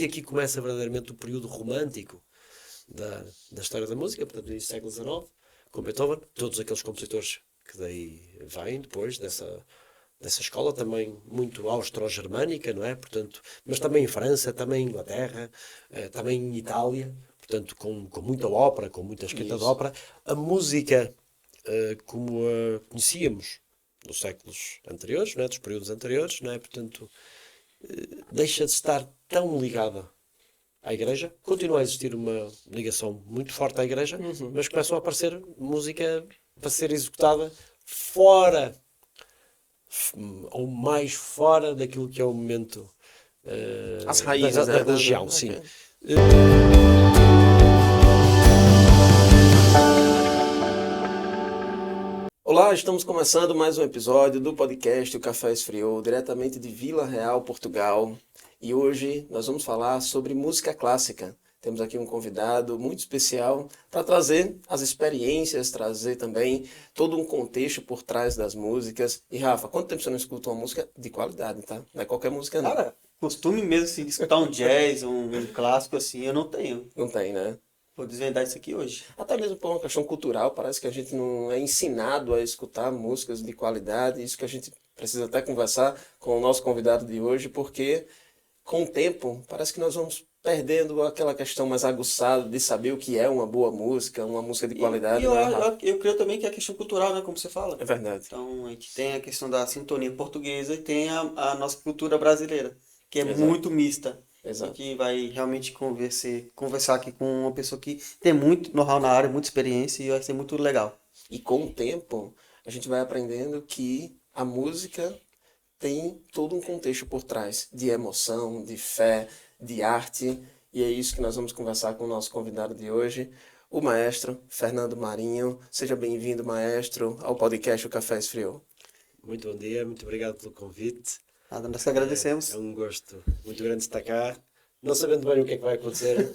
E aqui começa verdadeiramente o período romântico da história da música, portanto, no início do século XIX, com Beethoven, todos aqueles compositores que daí vêm depois dessa escola, também muito austro-germânica, não é? Portanto, mas também em França, também em Inglaterra, também em Itália, portanto, com muita ópera, com muita escrita de Isso. ópera. A música, como a conhecíamos dos séculos anteriores, não é? Dos períodos anteriores, não é? Portanto, deixa de estar tão ligada à Igreja. Continua a existir uma ligação muito forte à Igreja, mas começam a aparecer música para ser executada fora, ou mais fora daquilo que é o momento As da, raízes, da né? religião, sim. Ok. Olá, estamos começando mais um episódio do podcast O Café Esfriou, diretamente de Vila Real, Portugal. E hoje nós vamos falar sobre música clássica. Temos aqui um convidado muito especial para trazer as experiências, trazer também todo um contexto por trás das músicas. E Rafa, quanto tempo você não escuta uma música de qualidade, tá? Não é qualquer música não. Cara, costume mesmo assim, de escutar um jazz, um clássico assim, eu não tenho. Não tem, né? Vou desvendar isso aqui hoje. Até mesmo por uma questão cultural, parece que a gente não é ensinado a escutar músicas de qualidade. Isso que a gente precisa até conversar com o nosso convidado de hoje, porque com o tempo parece que nós vamos perdendo aquela questão mais aguçada de saber o que é uma música de E qualidade, eu, né, Rafa? eu creio também que é a questão cultural, né, como você fala. É verdade. Então, a gente tem a questão da sintonia portuguesa e tem a nossa cultura brasileira, que é Exato. muito mista. A Exato. gente vai realmente conversar aqui com uma pessoa que tem muito know-how na área, muita experiência e vai ser muito legal. E com o tempo, a gente vai aprendendo que a música tem todo um contexto por trás de emoção, de fé, de arte. E é isso que nós vamos conversar com o nosso convidado de hoje, o maestro Fernando Marinho. Seja bem-vindo, maestro, ao podcast O Café Esfriou. Muito bom dia, muito obrigado pelo convite. Nada, nós que É agradecemos. um gosto muito grande estar cá. Não sabendo bem o que é que vai acontecer,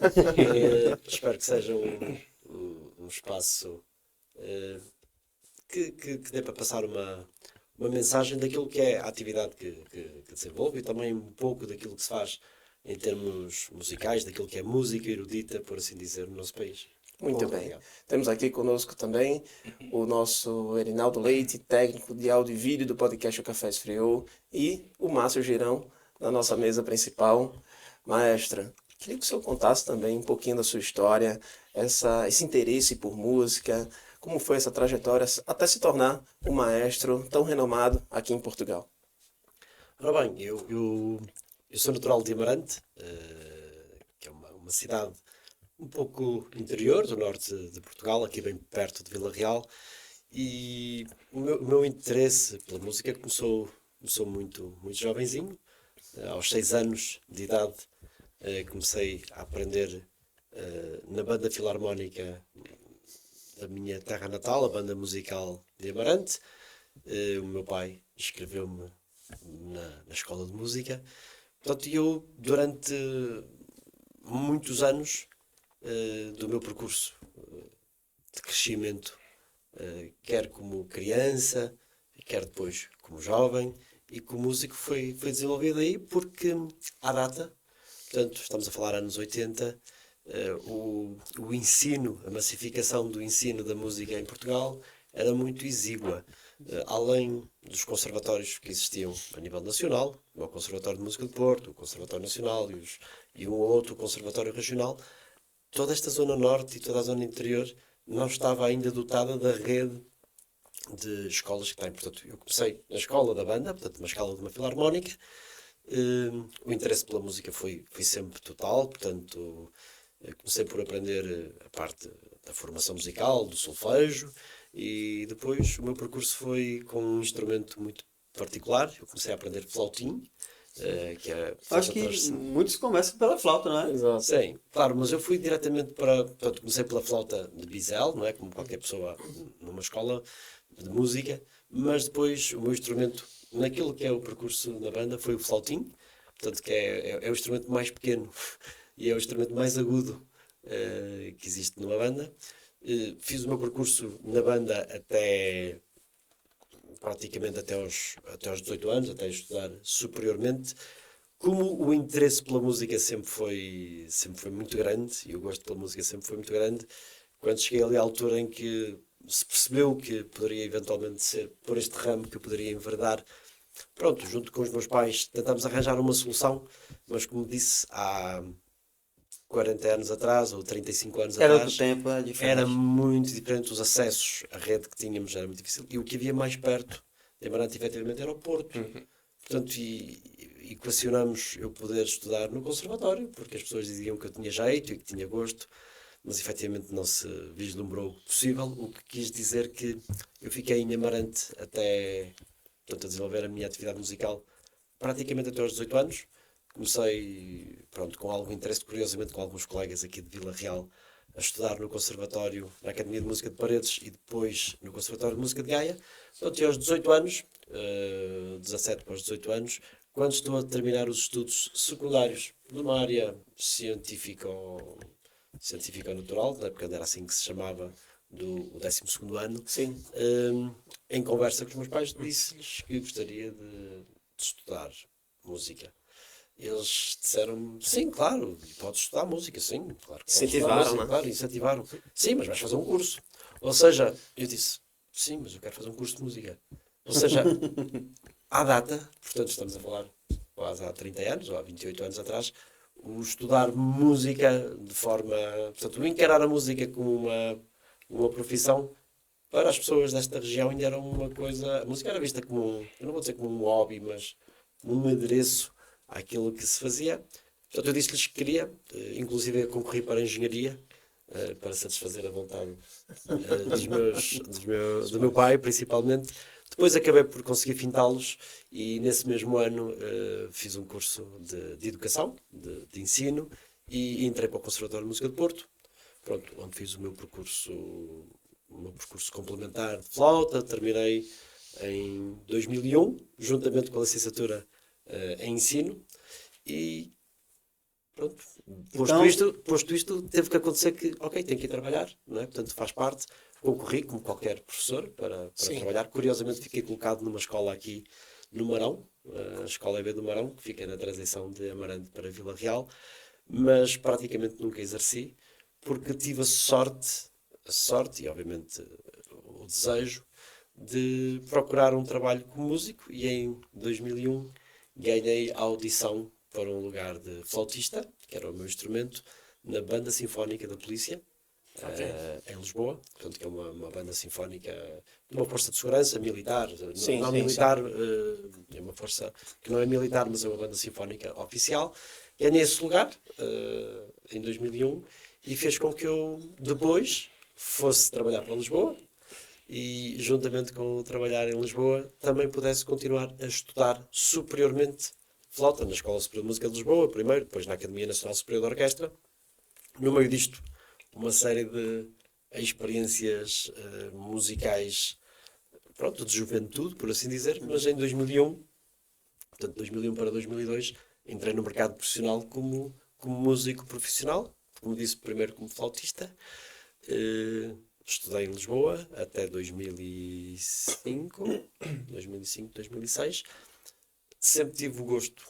espero que seja um espaço eh, que dê para passar uma mensagem daquilo que é a atividade que desenvolve e também um pouco daquilo que se faz em termos musicais, daquilo que é música erudita, por assim dizer, no nosso país. Muito bem. Obrigado. Temos aqui conosco também o nosso Erinaldo Leite, técnico de áudio e vídeo do podcast O Café Esfriou, e o Márcio Girão, na nossa mesa principal. Maestra, queria que o senhor contasse também um pouquinho da sua história, esse interesse por música, como foi essa trajetória até se tornar um maestro tão renomado aqui em Portugal. Ora bem, eu sou natural de Amarante, que é uma cidade um pouco interior do norte de Portugal, aqui bem perto de Vila Real, e o meu interesse pela música começou muito jovenzinho. Aos 6 anos de idade comecei a aprender na banda filarmónica da minha terra natal, a banda musical de Amarante. O meu pai inscreveu-me na escola de música. Portanto, eu, durante muitos anos do meu percurso de crescimento, quer como criança, quer depois como jovem, e como músico foi desenvolvido aí porque, à data, portanto, estamos a falar anos 80, o ensino, a massificação do ensino da música em Portugal era muito exígua. Além dos conservatórios que existiam a nível nacional, o Conservatório de Música de Porto, o Conservatório Nacional e um ou outro conservatório regional, toda esta zona norte e toda a zona interior não estava ainda dotada da rede de escolas que tem. Portanto, eu comecei na escola da banda, portanto, uma escola de uma filarmónica. O interesse pela música foi sempre total, portanto, comecei por aprender a parte da formação musical, do solfejo, e depois o meu percurso foi com um instrumento muito particular. Eu comecei a aprender flautim, que é Acho flauta que transversal. muitos começam pela flauta, não é? Exato. Sim, claro, mas eu fui diretamente para. Portanto, comecei pela flauta de bisel, não é? Como qualquer pessoa numa escola de música, mas depois o meu instrumento, naquilo que é o percurso na banda, foi o flautim, portanto, que é o instrumento mais pequeno e é o instrumento mais agudo que existe numa banda. Fiz o meu percurso na banda praticamente até aos 18 anos, até estudar superiormente. Como o interesse pela música sempre foi muito grande, e o gosto pela música sempre foi muito grande, quando cheguei ali à altura em que se percebeu que poderia eventualmente ser por este ramo que eu poderia enverdar, pronto, junto com os meus pais tentámos arranjar uma solução, mas como disse, há 40 anos atrás ou 35 anos Era outro atrás, tempo, é era diferente. muito diferente, os acessos à rede que tínhamos era muito difícil, e o que havia mais perto de Amarante efetivamente era o Porto. Portanto, e equacionamos eu poder estudar no conservatório, porque as pessoas diziam que eu tinha jeito e que tinha gosto, mas efetivamente não se vislumbrou possível, o que quis dizer que eu fiquei em Amarante até, portanto, a desenvolver a minha atividade musical praticamente até aos 18 anos. Comecei, pronto, com algum interesse, curiosamente, com alguns colegas aqui de Vila Real, a estudar no Conservatório, na Academia de Música de Paredes e depois no Conservatório de Música de Gaia. Portanto, aos 18 anos, 17 para os 18 anos, quando estou a terminar os estudos secundários numa área científica ou natural, na época era assim que se chamava, do 12º ano, Sim. em conversa com os meus pais, disse-lhes que gostaria de estudar música. Eles disseram-me, sim, claro, podes estudar música, sim, claro que podes estudar Incentivaram, música, né? claro, incentivaram. Sim, mas vais fazer um curso. Ou seja, eu disse, sim, mas eu quero fazer um curso de música. Ou seja, à data, portanto estamos a falar quase há 30 anos, ou há 28 anos atrás, o estudar música de forma, portanto, o encarar a música como uma profissão, para as pessoas desta região ainda era uma coisa, a música era vista como eu não vou dizer como um hobby, mas um adereço àquilo que se fazia. Portanto, eu disse-lhes que queria, inclusive eu concorri para a engenharia, para satisfazer a vontade do meu pai, principalmente. Depois acabei por conseguir fintá-los e nesse mesmo ano fiz um curso de educação, de ensino, e entrei para o Conservatório de Música de Porto, pronto, onde fiz o meu percurso complementar de flauta, terminei em 2001, juntamente com a licenciatura em ensino, e pronto, Então, posto isto, teve que acontecer que, ok, tenho que ir trabalhar, não é? Portanto, faz parte, concorri como qualquer professor para Sim. trabalhar. Curiosamente, fiquei colocado numa escola aqui no Marão, a Escola EB do Marão, que fica na transição de Amarante para Vila Real, mas praticamente nunca exerci, porque tive a sorte e obviamente o desejo de procurar um trabalho como músico e em 2001 ganhei a audição para um lugar de flautista, que era o meu instrumento, na Banda Sinfónica da Polícia, Ok. em Lisboa, portanto que é uma banda sinfónica de uma força de segurança militar, Sim, não sim, sim. militar, é uma força que não é militar, mas é uma banda sinfónica oficial. Ganhei esse lugar em 2001 e fez com que eu depois fosse trabalhar para Lisboa e, juntamente com o trabalhar em Lisboa, também pudesse continuar a estudar superiormente flauta na Escola Superior de Música de Lisboa, primeiro, depois na Academia Nacional Superior de Orquestra. No meio disto, uma série de experiências musicais, pronto, de juventude, por assim dizer, mas em 2001, portanto 2001 para 2002, entrei no mercado profissional como músico profissional, como disse, primeiro como flautista. Estudei em Lisboa até 2005, 2006. Sempre tive o gosto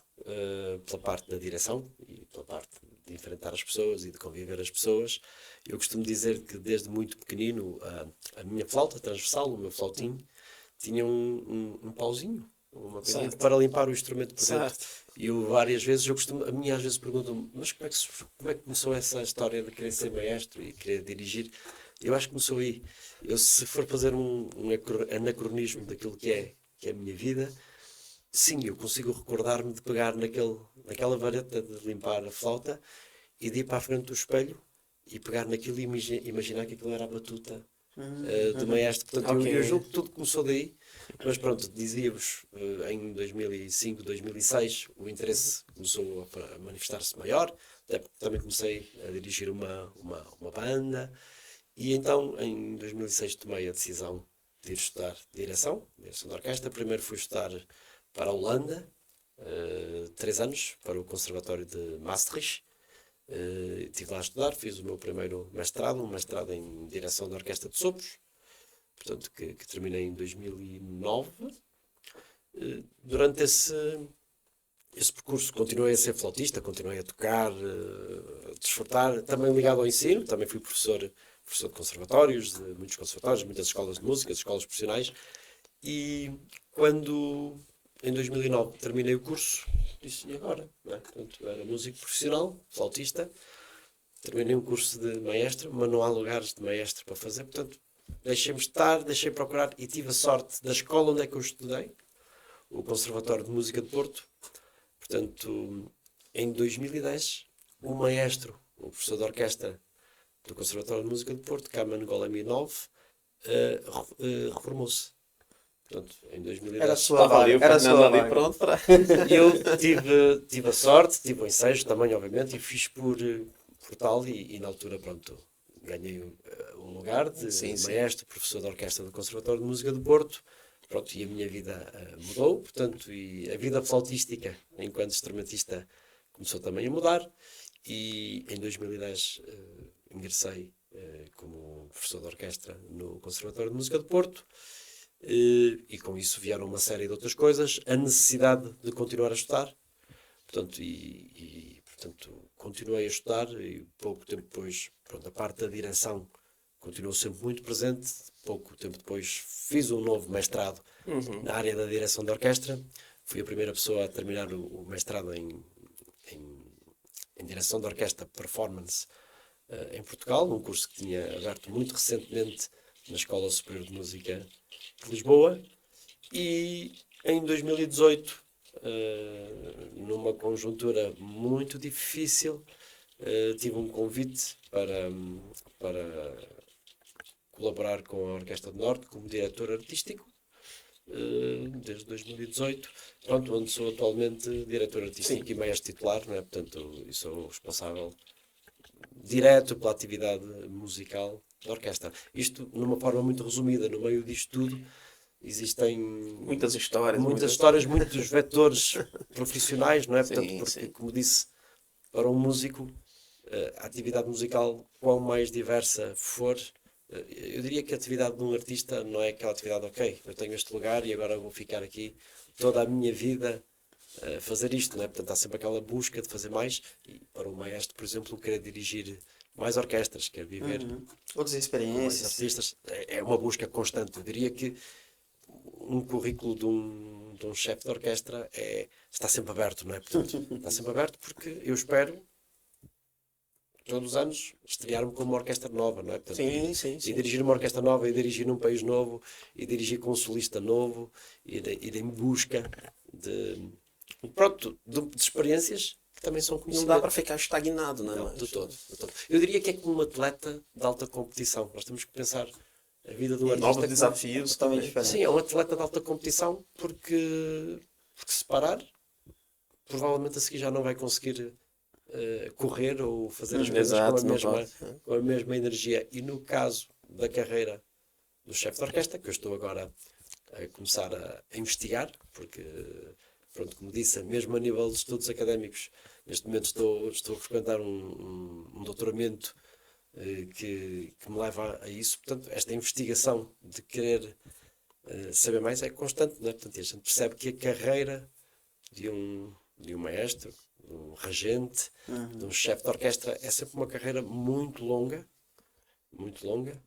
pela parte da direção e pela parte de enfrentar as pessoas e de conviver as pessoas. Eu costumo dizer que desde muito pequenino a minha flauta transversal, o meu flautim, tinha um pauzinho, uma coisinha Certo. para limpar o instrumento por dentro. Certo. E eu várias vezes, a mim às vezes perguntam, mas como é que começou essa história de querer ser maestro e querer dirigir? Eu acho que começou aí. Eu, se for fazer um anacronismo daquilo que é a minha vida, sim, eu consigo recordar-me de pegar naquela vareta de limpar a flauta e de ir para a frente do espelho e pegar naquilo e imaginar que aquilo era a batuta do maestro. Portanto, Ok. eu julgo que tudo começou daí, mas pronto, dizia-vos, em 2005, 2006, o interesse começou a manifestar-se maior, até porque também comecei a dirigir uma banda, e então, em 2006, tomei a decisão de ir estudar direção de orquestra. Primeiro fui estudar para a Holanda, 3 anos, para o Conservatório de Maastricht. Estive lá a estudar, fiz o meu primeiro mestrado, um mestrado em direção de orquestra de sopros, portanto, que terminei em 2009. Durante esse percurso continuei a ser flautista, continuei a tocar, a desfrutar, também ligado ao ensino, também fui professor de conservatórios, de muitos conservatórios, muitas escolas de música, escolas profissionais, e quando, em 2009, terminei o curso, disse, e agora? Não é? Portanto, eu era músico profissional, flautista, terminei um curso de maestro, mas não há lugares de maestro para fazer, portanto, deixei-me estar, deixei procurar e tive a sorte da escola onde é que eu estudei, o Conservatório de Música de Porto. Portanto, em 2010, o maestro, o professor de orquestra do Conservatório de Música de Porto, Kaman Goleminov, reformou-se. Portanto, em 2010. Era a sua Estava ali o vaga. Era a Fernando sua ali vaga. pronto para... Eu tive a sorte, tive o ensejo também, obviamente, e fiz por tal, e na altura, pronto, ganhei um lugar de Sim, sim. maestro, professor de orquestra do Conservatório de Música de Porto. Pronto, e a minha vida mudou, portanto, e a vida flautística, enquanto instrumentista, começou também a mudar. E em 2010 ingressei como professor de orquestra no Conservatório de Música de Porto. E com isso vieram uma série de outras coisas, a necessidade de continuar a estudar, portanto, portanto continuei a estudar e pouco tempo depois, pronto, a parte da direção continuou sempre muito presente. Pouco tempo depois fiz um novo mestrado na área da direção de orquestra, fui a primeira pessoa a terminar o mestrado em direção de orquestra performance em Portugal, num curso que tinha aberto muito recentemente na Escola Superior de Música de Lisboa. E em 2018, numa conjuntura muito difícil, tive um convite para colaborar com a Orquestra do Norte como diretor artístico, desde 2018, pronto, onde sou atualmente diretor artístico e maestro titular, não é? Portanto, e sou responsável direto pela atividade musical da orquestra. Isto, numa forma muito resumida, no meio disto tudo, existem Muitas histórias. muitas histórias, muitos vetores profissionais, não é? Sim, Portanto, porque, sim. como disse, para um músico, a atividade musical, quão mais diversa for, eu diria que a atividade de um artista não é aquela atividade, ok, eu tenho este lugar e agora vou ficar aqui toda a minha vida a fazer isto, não é? Portanto, há sempre aquela busca de fazer mais, e para um maestro, por exemplo, querer dirigir mais orquestras, quer viver Outras com mais experiências. artistas, é uma busca constante. Eu diria que um currículo de um chefe de orquestra está sempre aberto, não é? Portanto, está sempre aberto porque eu espero todos os anos estrear-me com uma orquestra nova, não é? Portanto, Sim, sim, e sim. dirigir uma orquestra nova, e dirigir num país novo, e dirigir com um solista novo, ir em busca de experiências que também são Não conhecidas. dá para ficar estagnado, não é? Não, Mas- de todo. Eu diria que é como um atleta de alta competição. Nós temos que pensar a vida do artista. Novos como- desafios Totalmente também. diferente. Sim, é um atleta de alta competição porque se parar, provavelmente a seguir já não vai conseguir correr ou fazer as coisas Exato, com não pode. com a mesma energia. E no caso da carreira do chefe de orquestra, que eu estou agora a começar a investigar, porque, pronto, como disse, mesmo a nível de estudos académicos, neste momento estou a frequentar um doutoramento que me leva a isso. Portanto, esta investigação de querer saber mais é constante, não é? Portanto, a gente percebe que a carreira de um maestro, de um regente, de um chefe de orquestra é sempre uma carreira muito longa, muito longa.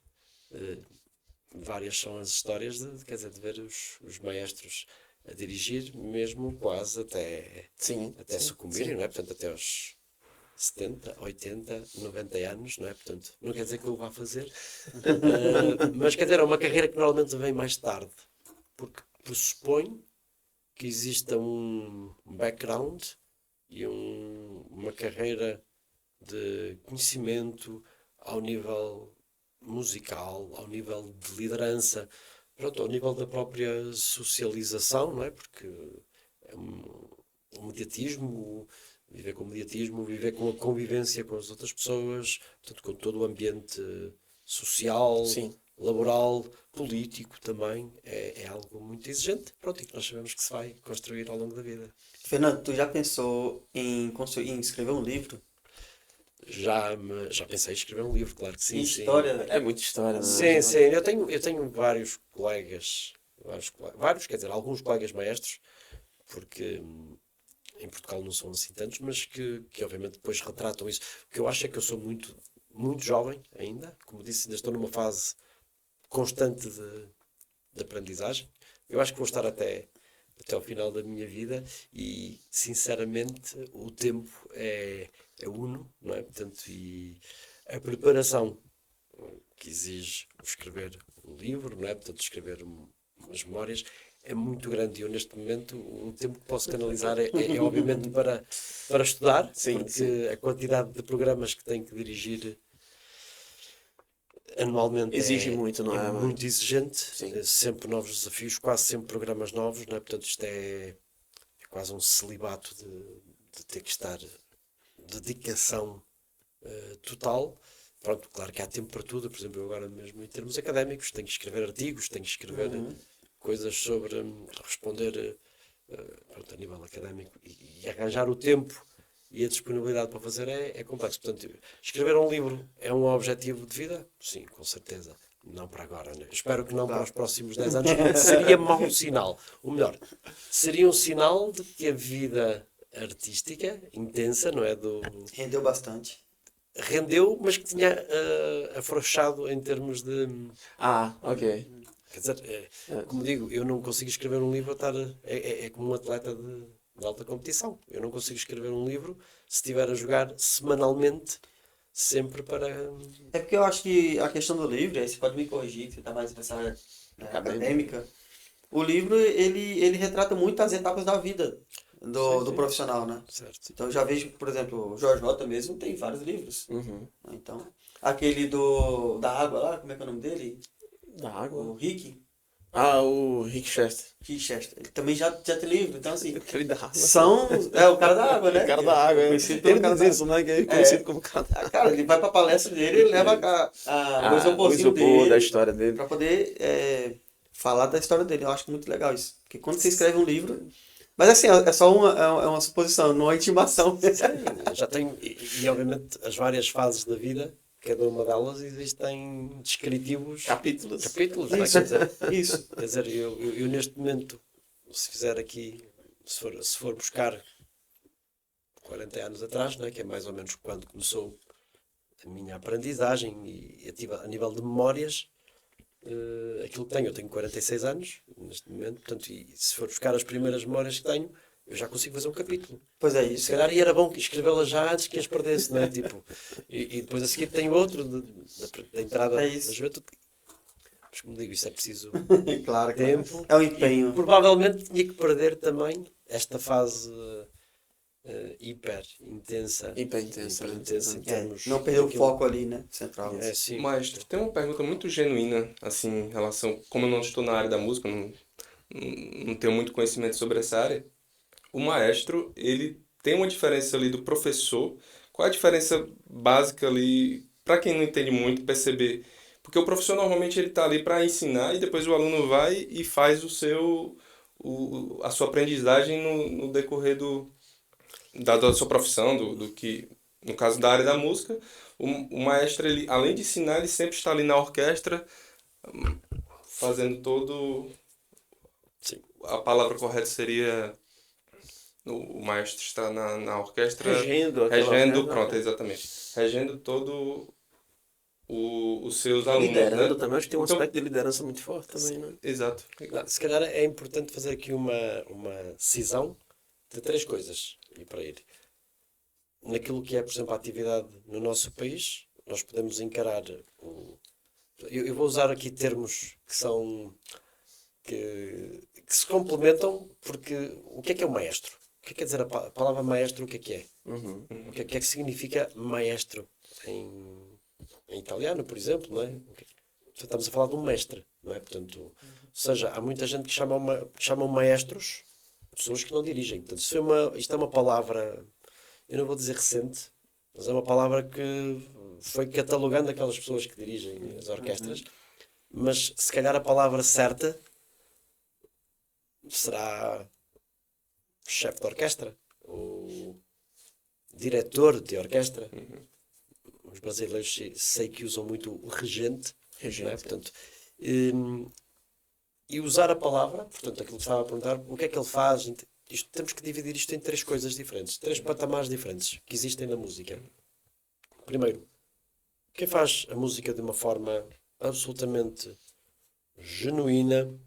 Várias são as histórias quer dizer, de ver os maestros a dirigir, mesmo quase Sim, até sim, sucumbirem, sim. não é? Portanto, até aos 70, 80, 90 anos, não é? Portanto, não quer dizer que eu vá fazer, mas quer dizer, é uma carreira que normalmente vem mais tarde, porque pressupõe que exista um background e uma carreira de conhecimento ao nível musical, ao nível de liderança, pronto, ao nível da própria socialização, não é? Porque o mediatismo, viver com o mediatismo, viver com a convivência com as outras pessoas, portanto, com todo o ambiente social, Sim. laboral, político também, é algo muito exigente, pronto, e que nós sabemos que se vai construir ao longo da vida. Fernando, tu já pensou em escrever um livro? Já pensei em escrever um livro, claro que sim, sim. História, É muita história, não Sim, é? sim, eu tenho vários, quer dizer, alguns colegas maestros, porque em Portugal não são assim tantos, mas que obviamente depois retratam isso. O que eu acho é que eu sou muito, muito jovem ainda, como disse, ainda estou numa fase constante de aprendizagem. Eu acho que vou estar até ao final da minha vida e, sinceramente, o tempo é uno, não é? Portanto, e a preparação que exige escrever um livro, não é? Portanto, escrever umas memórias é muito grande. E eu, neste momento, o tempo que posso canalizar é obviamente para estudar, Sim, porque sim. a quantidade de programas que tenho que dirigir anualmente Exige muito, não é é? muito exigente, Sim. sempre novos desafios, quase sempre programas novos, não é? Portanto, isto é quase um celibato de ter que estar dedicação total. Pronto, claro que há tempo para tudo, por exemplo, eu agora mesmo em termos académicos, tenho que escrever artigos, tenho que escrever coisas sobre responder pronto, a nível académico e arranjar o tempo e a disponibilidade para fazer é complexo. Portanto, escrever um livro é um objetivo de vida? Sim, com certeza. Não para agora, né? Espero que não para os próximos 10 anos. Seria mau sinal. Ou melhor, seria um sinal de que a vida artística, intensa, não é? Rendeu bastante. Rendeu, mas que tinha afrouxado em termos de. Ah, ok. Quer dizer, como digo, eu não consigo escrever um livro, é como um atleta de alta competição. Eu não consigo escrever um livro se estiver a jogar semanalmente, sempre para. É porque eu acho que a questão do livro, aí você pode me corrigir, que você está mais nessa área acadêmica. O livro, ele retrata muito as etapas da vida do profissional, né? Certo. Então eu já vejo, por exemplo, o Jorge J mesmo tem vários livros. Uhum. Então, aquele da água lá, como é que é o nome dele? Da água? O Rick O Rick Chester. Chester. Ele também já tem livro, então assim, Aquele da água. é o cara da água, né? O cara da água, é. Conhecido pelo Ele cara diz da isso, né? Que é conhecido como cara da água. Cara, ele vai pra palestra dele, ele leva o O isoporzinho isopor dele da história dele. pra poder falar da história dele. Eu acho muito legal isso. Porque quando você escreve um livro... Mas assim, é só uma suposição, não é intimação. Já tenho, e obviamente as várias fases da vida, cada uma delas existem descritivos Capítulos. capítulos, não é? Quer dizer, Isso. quer dizer, eu neste momento, se fizer aqui, se for buscar 40 anos atrás, não é? Que é mais ou menos quando começou a minha aprendizagem e a nível de memórias, aquilo que tenho, eu tenho 46 anos neste momento, portanto, e se for buscar as primeiras memórias que tenho, eu já consigo fazer um capítulo. Pois é Se isso. calhar e era bom escrevê-las já antes que as perdesse, não é? Tipo, e depois a seguir tem outro da entrada É isso. da juventude. Mas como digo, isso é preciso Claro que tempo. é um E empenho. provavelmente tinha que perder também esta fase hiper intensa. Hiper intensa, Hiper né? intensa em termos. Não perder o daquilo- foco ali, né? Central. É, sim. Maestro, tem uma pergunta muito genuína, assim, em relação, como eu não estou na área da música, não tenho muito conhecimento sobre essa área. O maestro, ele tem uma diferença ali do professor. Qual é a diferença básica ali, para quem não entende muito, perceber? Porque o professor normalmente ele está ali para ensinar e depois o aluno vai e faz a sua aprendizagem no decorrer da sua profissão, do que, no caso da área da música, o maestro, ele, além de ensinar, ele sempre está ali na orquestra, fazendo todo... Sim. A palavra correta seria... O maestro está na orquestra... Regendo aquela Regendo, orquestra. pronto, exatamente. Regendo todo os seus alunos, Liderando né? também, acho que tem um Então, aspecto de liderança muito forte também, né? exato. Não, se calhar é importante fazer aqui uma cisão de três coisas e para ir. Naquilo que é, por exemplo, a atividade no nosso país, nós podemos encarar eu vou usar aqui termos que são que se complementam, porque o que é o maestro? O que quer dizer a palavra maestro? O que é? Uhum. O que é que significa maestro em italiano, por exemplo, não é? Estamos a falar de um mestre, não é? Portanto, ou seja, há muita gente que chamam maestros pessoas que não dirigem. Portanto, isto é uma palavra, eu não vou dizer recente, mas é uma palavra que foi catalogando aquelas pessoas que dirigem as orquestras. Mas se calhar a palavra certa será chefe de orquestra ou diretor de orquestra. Os brasileiros sei que usam muito o regente, não é? Portanto, e usar a palavra, portanto, aquilo que estava a perguntar, o que é que ele faz, temos que dividir isto em três coisas diferentes, três patamares diferentes que existem na música. Primeiro, quem faz a música de uma forma absolutamente genuína,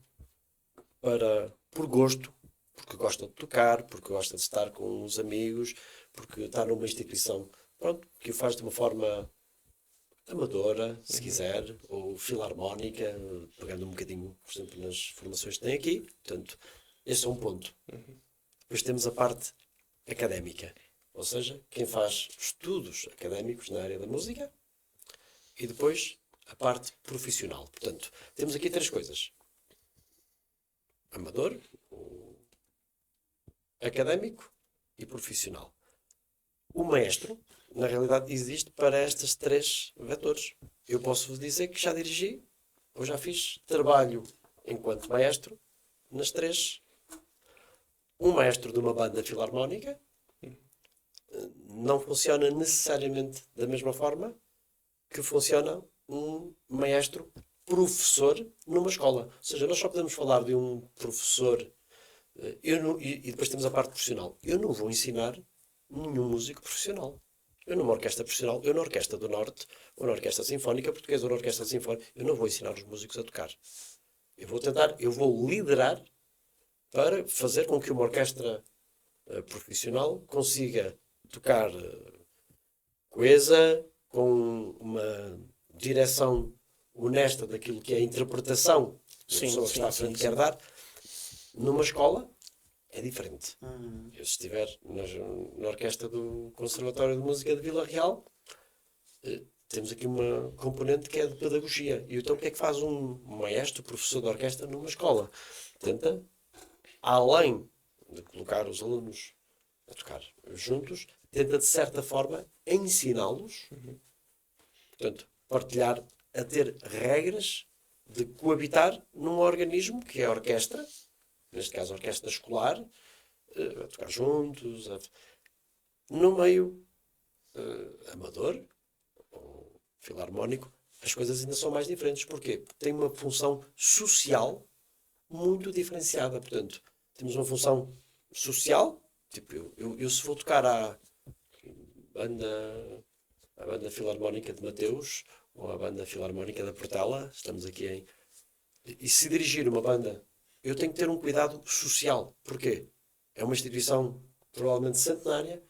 por gosto, porque gosta de tocar, porque gosta de estar com os amigos, porque está numa instituição, pronto, que o faz de uma forma amadora, se quiser, ou filarmónica, pegando um bocadinho, por exemplo, nas formações que tem aqui. Portanto, esse é um ponto. Depois temos a parte académica, ou seja, quem faz estudos académicos na área da música, e depois a parte profissional. Portanto, temos aqui três coisas: amador, académico e profissional. O maestro, na realidade, existe para estes três vetores. Eu posso vos dizer que já dirigi, ou já fiz trabalho enquanto maestro nas três. Um maestro de uma banda filarmónica não funciona necessariamente da mesma forma que funciona um maestro professor numa escola. Ou seja, nós só podemos falar de um professor e depois temos a parte profissional. Eu não vou ensinar nenhum músico profissional. Eu numa orquestra profissional, eu na Orquestra do Norte, ou na Orquestra Sinfónica Portuguesa, ou na Orquestra Sinfónica, eu não vou ensinar os músicos a tocar. Eu vou liderar para fazer com que uma orquestra profissional consiga tocar coesa, com uma direção honesta daquilo que é a interpretação que a pessoa que está à frente quer dar. Numa escola é diferente. Eu, se estiver na orquestra do Conservatório de Música de Vila Real, temos aqui uma componente que é de pedagogia. E então o que é que faz um maestro, professor de orquestra numa escola? Tenta, além de colocar os alunos a tocar juntos, tenta de certa forma ensiná-los, portanto, partilhar, a ter regras de coabitar num organismo que é a orquestra, neste caso a orquestra escolar, a tocar juntos, no meio amador ou filarmónico, as coisas ainda são mais diferentes. Porquê? Porque tem uma função social muito diferenciada. Portanto, temos uma função social, tipo, eu se vou tocar a banda filarmónica de Mateus, ou a banda filarmónica da Portela, estamos aqui em... E se dirigir uma banda, eu tenho que ter um cuidado social. Porquê? É uma instituição provavelmente centenária,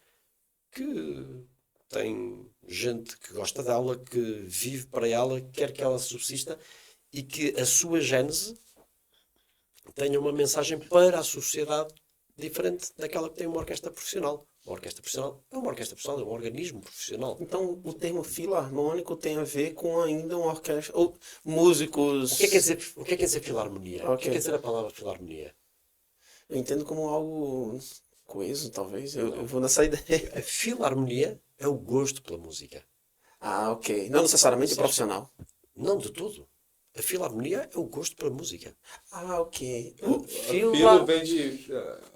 que tem gente que gosta dela, que vive para ela, que quer que ela subsista, e que a sua gênese tenha uma mensagem para a sociedade diferente daquela que tem uma orquestra profissional. Uma orquestra profissional é uma orquestra profissional, é um organismo profissional. Então, o termo filarmônico tem a ver com ainda uma orquestra, ou músicos... O que é que quer dizer filarmonia? O que quer dizer a palavra filarmonia? Eu entendo como algo coeso, talvez. Eu vou nessa ideia. A filarmonia é o gosto pela música. Ah, ok. Não necessariamente profissional. Não de todo. A filarmonia é o gosto pela música. Ah, ok. Filo vem de...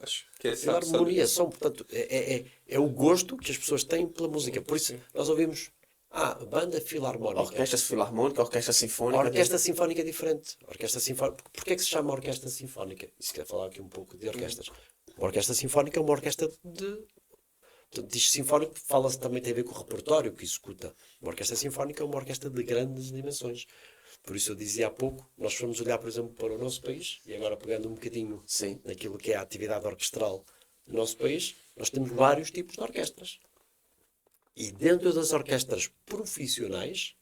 acho que é Filarmonia portanto, é o gosto que as pessoas têm pela música. Por isso, nós ouvimos banda filarmónica. Orquestra filarmônica, orquestra sinfônica. A orquestra sinfónica é diferente. Orquestra sinfónica. Porquê é que se chama orquestra sinfónica? Isso quer falar aqui um pouco de orquestras. Uma orquestra sinfónica é uma orquestra de... Portanto, diz sinfónico, fala-se também, tem a ver com o repertório que executa. Uma orquestra sinfónica é uma orquestra de grandes dimensões. Por isso eu dizia há pouco, nós fomos olhar, por exemplo, para o nosso país, e agora pegando um bocadinho naquilo que é a atividade orquestral do nosso país, nós temos vários tipos de orquestras. E dentro das orquestras profissionais,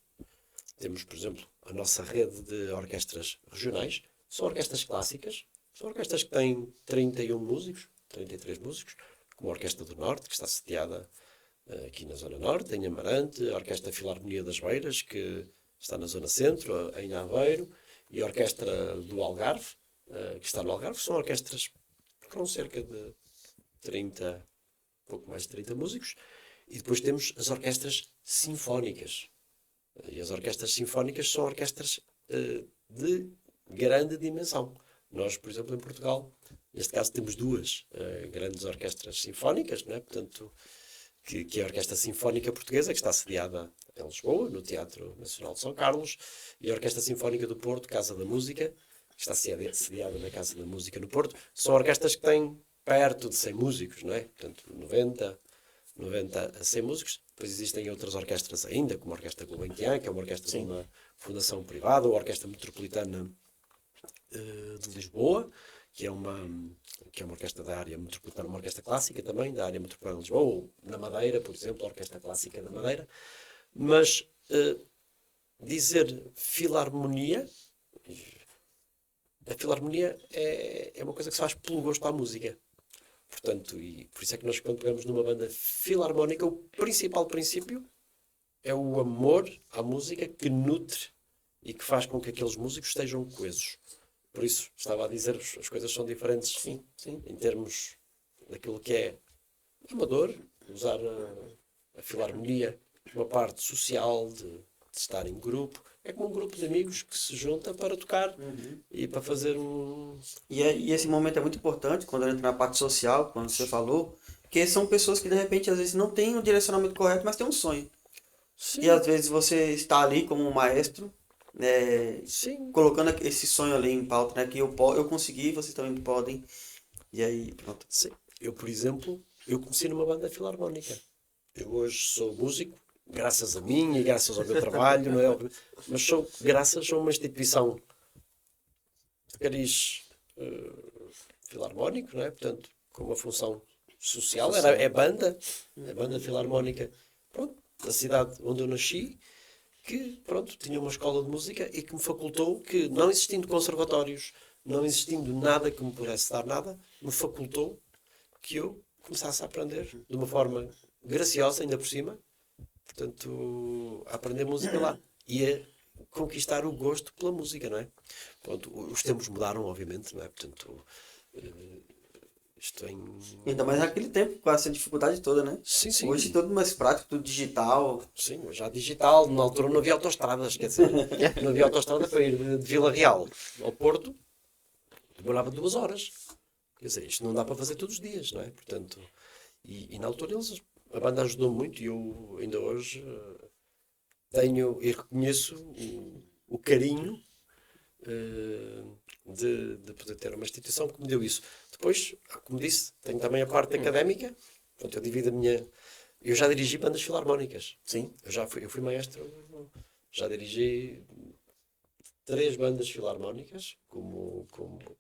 temos, por exemplo, a nossa rede de orquestras regionais, são orquestras clássicas, são orquestras que têm 31 músicos, 33 músicos, como a Orquestra do Norte, que está sediada aqui na Zona Norte, em Amarante, a Orquestra Filarmonia das Beiras, que está na Zona Centro, em Aveiro, e a Orquestra do Algarve, que está no Algarve. São orquestras com cerca de 30, pouco mais de 30 músicos. E depois temos as orquestras sinfónicas. E as orquestras sinfónicas são orquestras de grande dimensão. Nós, por exemplo, em Portugal, neste caso temos duas grandes orquestras sinfónicas, não é? Portanto, que é a Orquestra Sinfónica Portuguesa, que está sediada em Lisboa, no Teatro Nacional de São Carlos, e a Orquestra Sinfónica do Porto, Casa da Música, que está sediada na Casa da Música no Porto. São orquestras que têm perto de 100 músicos, não é? Portanto, 90 a 100 músicos. Depois existem outras orquestras ainda, como a Orquestra Gulbenkian, que é uma orquestra de uma fundação privada, ou a Orquestra Metropolitana de Lisboa, que é uma orquestra da área metropolitana, uma orquestra clássica também, da área metropolitana de Lisboa, ou na Madeira, por exemplo, a Orquestra Clássica da Madeira. Mas dizer filarmonia, a filarmonia é uma coisa que se faz pelo gosto à música. Portanto, e por isso é que nós, quando pegamos numa banda filarmónica, o principal princípio é o amor à música que nutre e que faz com que aqueles músicos estejam coesos. Por isso, estava a dizer-vos, as coisas são diferentes, sim, em termos daquilo que é amador, usar a filarmonia, uma parte social de estar em grupo. É como um grupo de amigos que se junta para tocar e para fazer um... E esse momento é muito importante, quando entra na parte social, quando você falou, que são pessoas que de repente às vezes não têm o direcionamento correto, mas têm um sonho. Sim, E às vezes você está ali como um maestro, sim. colocando esse sonho ali em pauta, né? Que eu consegui, vocês também podem. E aí, pronto. Sim. Eu, por exemplo, eu comecei numa banda filarmónica. Eu hoje sou músico, graças a mim e graças ao meu trabalho, não é? Mas sou graças a uma instituição de cariz filarmónico, não é? Portanto, com uma função social. É banda, a banda filarmónica, pronto, da cidade onde eu nasci, que, pronto, tinha uma escola de música e que me facultou que, não existindo conservatórios, não existindo nada que me pudesse dar nada, me facultou que eu começasse a aprender de uma forma graciosa, ainda por cima, portanto, a aprender música lá e a conquistar o gosto pela música, não é? Pronto, os tempos mudaram, obviamente, não é? Portanto, isto em... Ainda mais naquele tempo, com essa dificuldade toda, né? Sim, sim. Hoje tudo mais prático, tudo digital. Sim, hoje há digital, na altura não havia autoestradas, quer dizer, não havia autoestrada para ir de Vila Real ao Porto, demorava 2 horas. Quer dizer, isto não dá para fazer todos os dias, não é? Portanto, e na altura a banda ajudou muito e eu ainda hoje tenho e reconheço o carinho de poder ter uma instituição que me deu isso. Depois, como disse, tenho também a parte académica. Portanto, eu divido a minha... Eu já dirigi bandas filarmónicas. Sim. Eu fui maestro, já dirigi 3 bandas filarmónicas como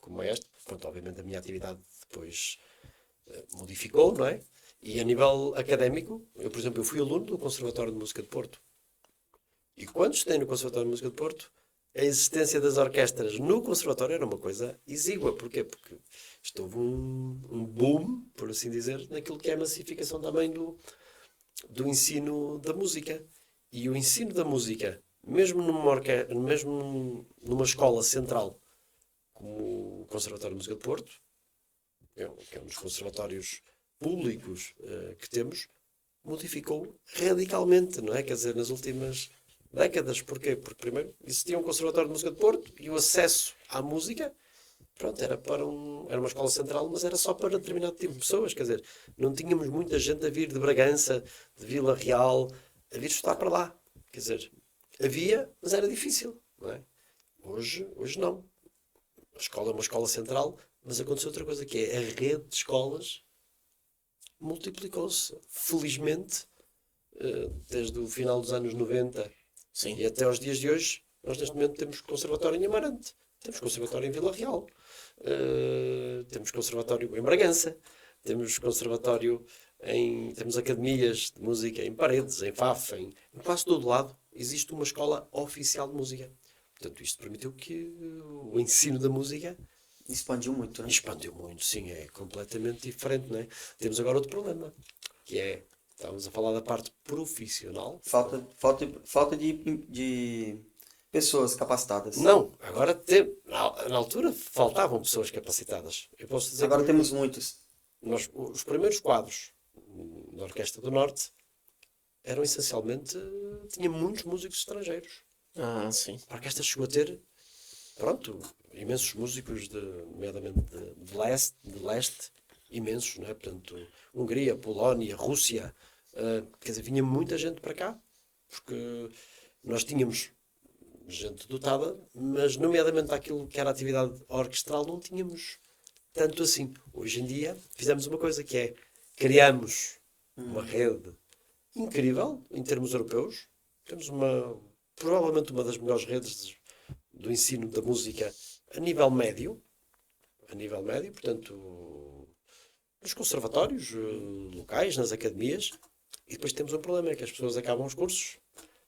maestro. Pronto, obviamente a minha atividade depois modificou, não é? E a nível académico, eu, por exemplo, eu fui aluno do Conservatório de Música de Porto. E quando estudei no Conservatório de Música de Porto, a existência das orquestras no Conservatório era uma coisa exígua. Porquê? Porque isto houve um boom, por assim dizer, naquilo que é a massificação também do ensino da música. E o ensino da música, mesmo numa escola central, como o Conservatório de Música de Porto, que é um dos conservatórios públicos que temos, modificou radicalmente, não é? Quer dizer, nas últimas décadas. Porquê? Porque primeiro existia um Conservatório de Música de Porto e o acesso à música, pronto, era uma escola central, mas era só para determinado tipo de pessoas. Quer dizer, não tínhamos muita gente a vir de Bragança, de Vila Real, a vir estudar para lá. Quer dizer, havia, mas era difícil, não é? Hoje não. A escola é uma escola central, mas aconteceu outra coisa, que é a rede de escolas multiplicou-se. Felizmente, desde o final dos anos 90 Sim. e até aos dias de hoje, nós neste momento temos conservatório em Amarante, temos conservatório em Vila Real, temos conservatório em Bragança, temos conservatório temos academias de música em Paredes, em Faf, em quase todo lado existe uma escola oficial de música. Portanto, isto permitiu que o ensino da música Expandiu muito, né? expandiu muito, sim, é completamente diferente, não é? Temos agora outro problema, que é, estamos a falar da parte profissional. Falta de pessoas capacitadas. Não, agora na altura faltavam pessoas capacitadas. Eu posso dizer Agora que temos muitos. os primeiros quadros da Orquestra do Norte eram essencialmente, tinha muitos músicos estrangeiros. Ah, sim. A orquestra chegou a ter, pronto, imensos músicos, nomeadamente de leste, imensos, não é? Portanto, Hungria, Polónia, Rússia, quer dizer, vinha muita gente para cá, porque nós tínhamos gente dotada, mas nomeadamente aquilo que era a atividade orquestral, não tínhamos tanto assim. Hoje em dia fizemos uma coisa que é, criamos uma rede incrível em termos europeus. Temos provavelmente uma das melhores redes do ensino da música a nível médio, portanto, nos conservatórios locais, nas academias, e depois temos um problema, é que as pessoas acabam os cursos,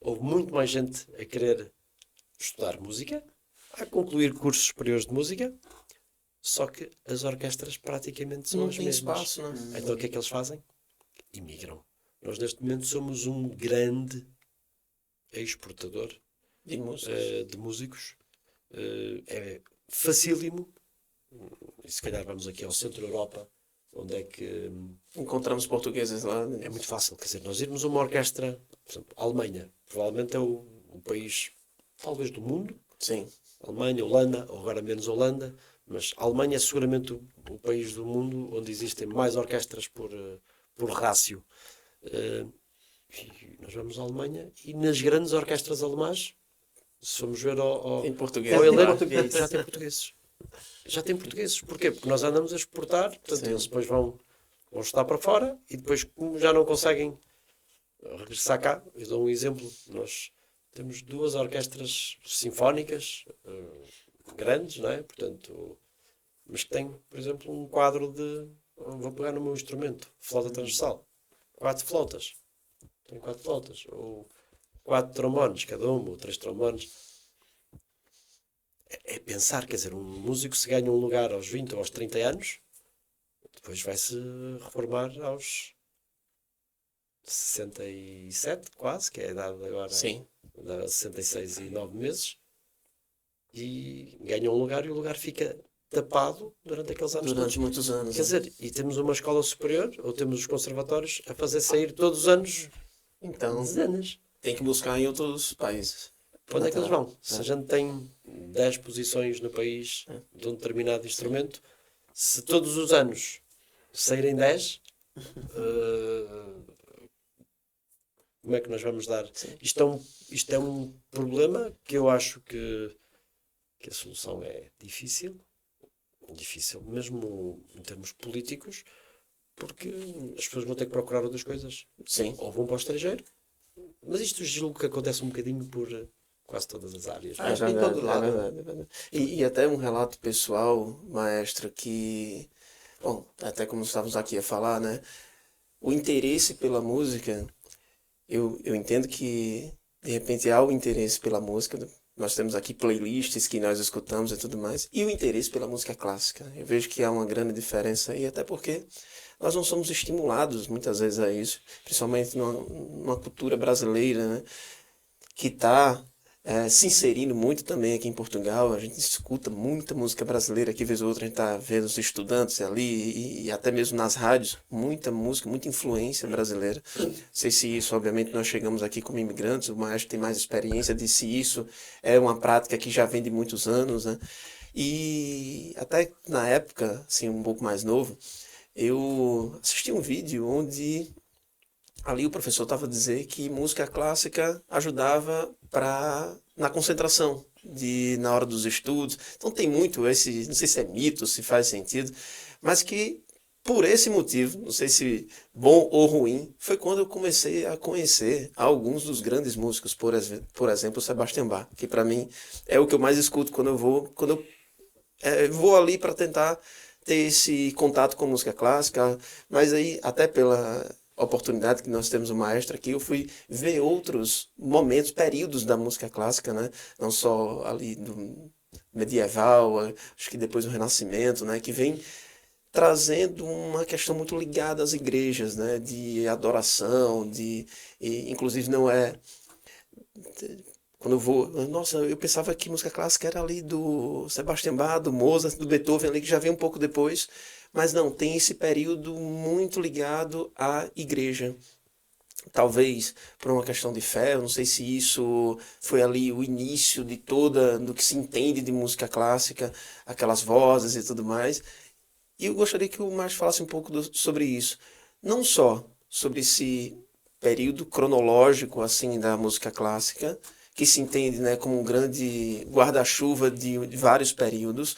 houve muito mais gente a querer estudar música, a concluir cursos superiores de música, só que as orquestras praticamente são Não as tem mesmas. espaço, né? Então o que é que eles fazem? Imigram. Nós neste momento somos um grande exportador De música. de músicos. É facílimo. E se calhar vamos aqui ao centro da Europa, onde é que Encontramos portugueses lá, né? é muito fácil. Quer dizer, nós irmos a uma orquestra, por exemplo, a Alemanha, provavelmente é o país, talvez do mundo, Sim. Alemanha, Holanda, ou agora menos Holanda, mas a Alemanha é seguramente o país do mundo onde existem mais orquestras por rácio. E nós vamos à Alemanha e nas grandes orquestras alemãs, se formos ver Em português. ao Tem elenco, português. já tem portugueses. Já tem portugueses. Porquê? Porque nós andamos a exportar, portanto Sim. eles depois vão estar para fora e depois, como já não conseguem regressar cá, eu dou um exemplo, nós temos 2 orquestras sinfónicas grandes, não é? Portanto, mas que têm, por exemplo, um quadro de, vou pegar no meu instrumento, flauta transversal, 4 flautas. Tem 4 flautas, ou 4 trombones, cada uma, ou 3 trombones. É pensar, quer dizer, um músico se ganha um lugar aos 20 ou aos 30 anos, depois vai-se reformar aos 67, quase, que é a idade agora, Sim. de 66 e 9 meses, e ganha um lugar e o lugar fica tapado durante aqueles anos Durante todos. muitos anos. Quer dizer, e temos uma escola superior, ou temos os conservatórios, a fazer sair todos os anos Então, dezenas. tem que buscar em outros países. Para onde é que eles vão? Se É. a gente tem 10 posições no país de um determinado instrumento, se todos os anos saírem 10, como é que nós vamos dar? Isto é um problema que eu acho que a solução é difícil, mesmo em termos políticos, porque as pessoas vão ter que procurar outras coisas. Sim. Ou vão para o estrangeiro. Mas isto julgo que acontece um bocadinho por quase todas as áreas. Acho que em todo lado. É verdade, é verdade. E até um relato pessoal, maestro, que, bom, até como estávamos aqui a falar, né? O interesse pela música, eu entendo que, de repente, há o interesse pela música. Nós temos aqui playlists que nós escutamos e tudo mais. E o interesse pela música clássica. Eu vejo que há uma grande diferença aí, até porque nós não somos estimulados muitas vezes a isso, principalmente numa cultura brasileira, né? Que está se inserindo muito também aqui em Portugal. A gente escuta muita música brasileira, aqui vez ou outra a gente está vendo os estudantes ali e até mesmo nas rádios, muita música, muita influência brasileira. Não sei se isso, obviamente, nós chegamos aqui como imigrantes, o maestro tem mais experiência de se isso é uma prática que já vem de muitos anos, né? E até na época, assim, um pouco mais novo, eu assisti um vídeo onde ali o professor estava a dizer que música clássica ajudava na concentração, na hora dos estudos. Então tem muito esse, não sei se é mito, se faz sentido, mas que por esse motivo, não sei se bom ou ruim, foi quando eu comecei a conhecer alguns dos grandes músicos, por exemplo, o Sebastian Bach, que para mim é o que eu mais escuto quando eu vou ali para tentar ter esse contato com música clássica, mas aí até pela oportunidade que nós temos o maestro aqui, eu fui ver outros momentos, períodos da música clássica, né? Não só ali do medieval, acho que depois do Renascimento, né? Que vem trazendo uma questão muito ligada às igrejas, né? De adoração, inclusive não é... Quando eu vou... Nossa, eu pensava que música clássica era ali do Sebastian Bach, do Mozart, do Beethoven, ali que já vem um pouco depois. Mas não, tem esse período muito ligado à igreja. Talvez por uma questão de fé, eu não sei se isso foi ali o início de do que se entende de música clássica, aquelas vozes e tudo mais. E eu gostaria que o Márcio falasse um pouco sobre isso. Não só sobre esse período cronológico assim da música clássica, que se entende, né, como um grande guarda-chuva de vários períodos,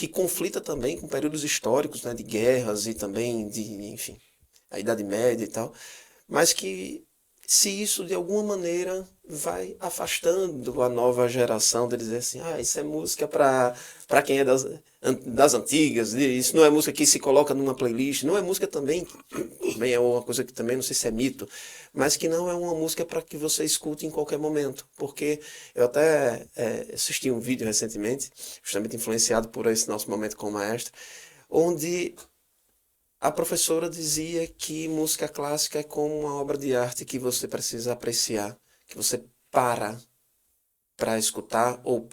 que conflita também com períodos históricos, né, de guerras e também enfim, a Idade Média e tal, mas que se isso de alguma maneira vai afastando a nova geração de dizer assim, isso é música para quem é das antigas, isso não é música que se coloca numa playlist, não é música também é uma coisa que também não sei se é mito, mas que não é uma música para que você escute em qualquer momento, porque eu até assisti um vídeo recentemente, justamente influenciado por esse nosso momento com o maestro, onde a professora dizia que música clássica é como uma obra de arte que você precisa apreciar, que você para escutar ou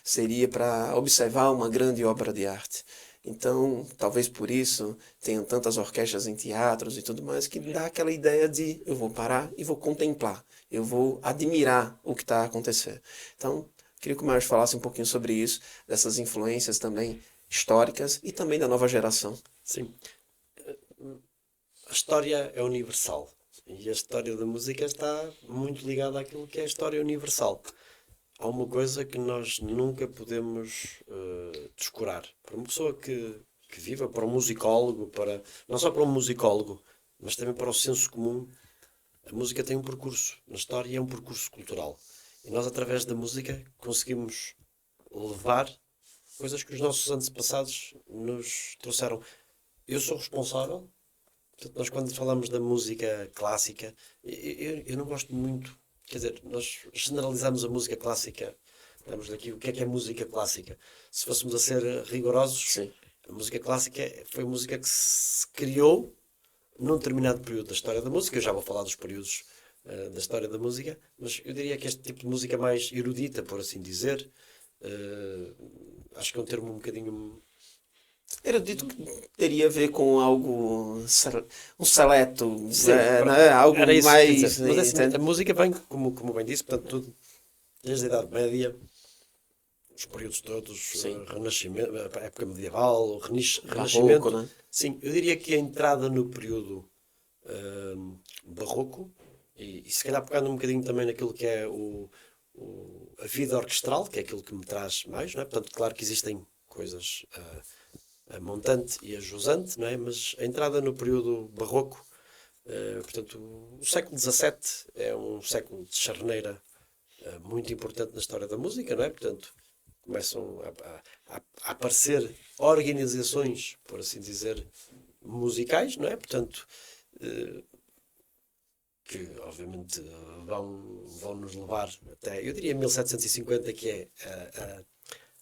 seria para observar uma grande obra de arte. Então, talvez por isso tenham tantas orquestras em teatros e tudo mais, que dá aquela ideia de eu vou parar e vou contemplar, eu vou admirar o que está acontecendo. Então, queria que o Márcio falasse um pouquinho sobre isso, dessas influências também históricas e também da nova geração. Sim. A história é universal. E a história da música está muito ligada àquilo que é a história universal. Há uma coisa que nós nunca podemos descurar. Para uma pessoa que viva, para um musicólogo, não só para um musicólogo, mas também para o senso comum, a música tem um percurso na história e é um percurso cultural. E nós, através da música, conseguimos levar coisas que os nossos antepassados nos trouxeram. Eu sou responsável. Portanto, nós quando falamos da música clássica, eu não gosto muito, quer dizer, nós generalizamos a música clássica, damos daqui o que é música clássica. Se fôssemos a ser rigorosos, Sim. A música clássica foi música que se criou num determinado período da história da música. Eu já vou falar dos períodos da história da música, mas eu diria que este tipo de música mais erudita, por assim dizer, acho que é um termo um bocadinho... Erudito que teria a ver com algo, um seleto, Sim, algo era isso, mais... quer dizer, mas assim, a música vem, como bem disse, portanto, tudo, desde a Idade Média, os períodos todos, Renascimento, a época medieval, o Renascimento. Barroco, né? Sim, eu diria que a entrada no período barroco, e se calhar pegando um bocadinho também naquilo que é a vida orquestral, que é aquilo que me traz mais, não é? Portanto, claro que existem coisas... a montante e a jusante, não é? Mas a entrada no período barroco, portanto, o século XVII é um século de charneira muito importante na história da música, não é? Portanto, começam a aparecer organizações, por assim dizer, musicais, não é? Portanto, que obviamente vão nos levar até, eu diria 1750, que é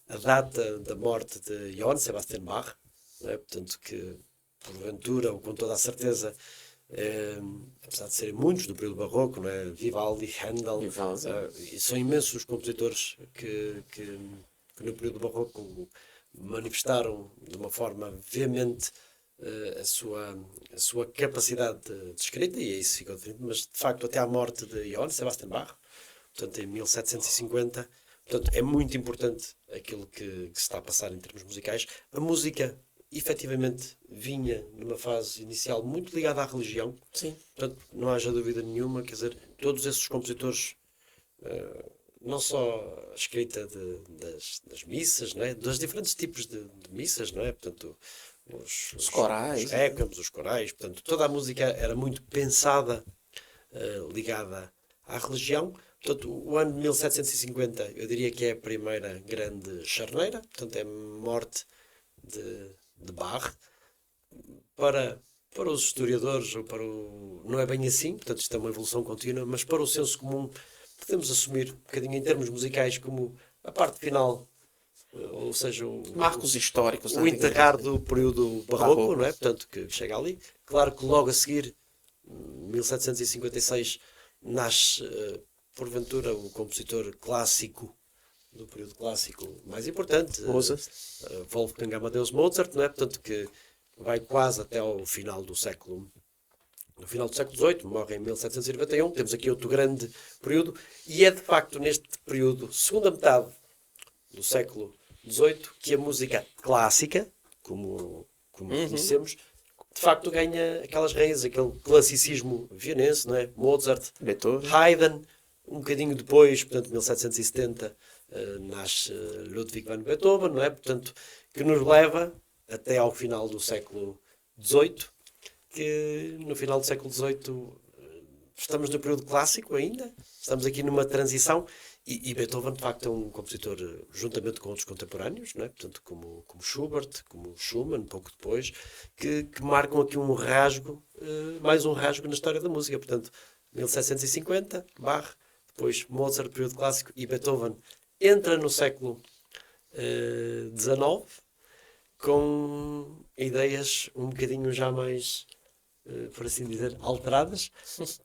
a data da morte de Johann Sebastian Bach, não é? Portanto, que porventura, ou com toda a certeza, apesar de serem muitos do período barroco, não é? Vivaldi, Handel, e são imensos os compositores que no período barroco manifestaram de uma forma veemente a sua capacidade de escrita, e isso ficou definido, mas de facto até à morte de Johann Sebastian Bach, portanto em 1750. Portanto, é muito importante aquilo que se está a passar em termos musicais. A música, efetivamente, vinha numa fase inicial muito ligada à religião. Sim. Portanto, não haja dúvida nenhuma, quer dizer, todos esses compositores, não só a escrita das missas, não é? Dos diferentes tipos de missas, não é? Portanto, os corais. Os réquiems, os corais. Portanto, toda a música era muito pensada, ligada à religião. Portanto, o ano de 1750, eu diria que é a primeira grande charneira, portanto, é a morte de Bach. Para os historiadores, ou não é bem assim, portanto, isto é uma evolução contínua, mas para o senso comum, podemos assumir um bocadinho em termos musicais como a parte final, ou seja, marcos históricos, o enterrar do período barroco, não é? Portanto, que chega ali. Claro que logo a seguir, 1756, nasce... porventura o compositor clássico do período clássico mais importante, Wolfgang Amadeus Mozart, não é? Portanto, que vai quase até ao final do século XVIII, morre em 1791. Temos aqui outro grande período, e é de facto neste período, segunda metade do século XVIII, que a música clássica, como conhecemos, de facto ganha aquelas raízes, aquele classicismo vienense, não é? Mozart, Beethoven, Haydn. Um bocadinho depois, portanto, 1770, nasce Ludwig van Beethoven, não é? Portanto, que nos leva até ao final do século XVIII, que no final do século XVIII estamos no período clássico ainda, estamos aqui numa transição, e Beethoven, de facto, é um compositor, juntamente com outros contemporâneos, não é? Portanto, como Schubert, como Schumann, pouco depois, que marcam aqui um rasgo, mais um rasgo na história da música. Portanto, 1750, Bach, depois Mozart, período clássico, e Beethoven entra no século XIX com ideias um bocadinho já mais, por assim dizer, alteradas,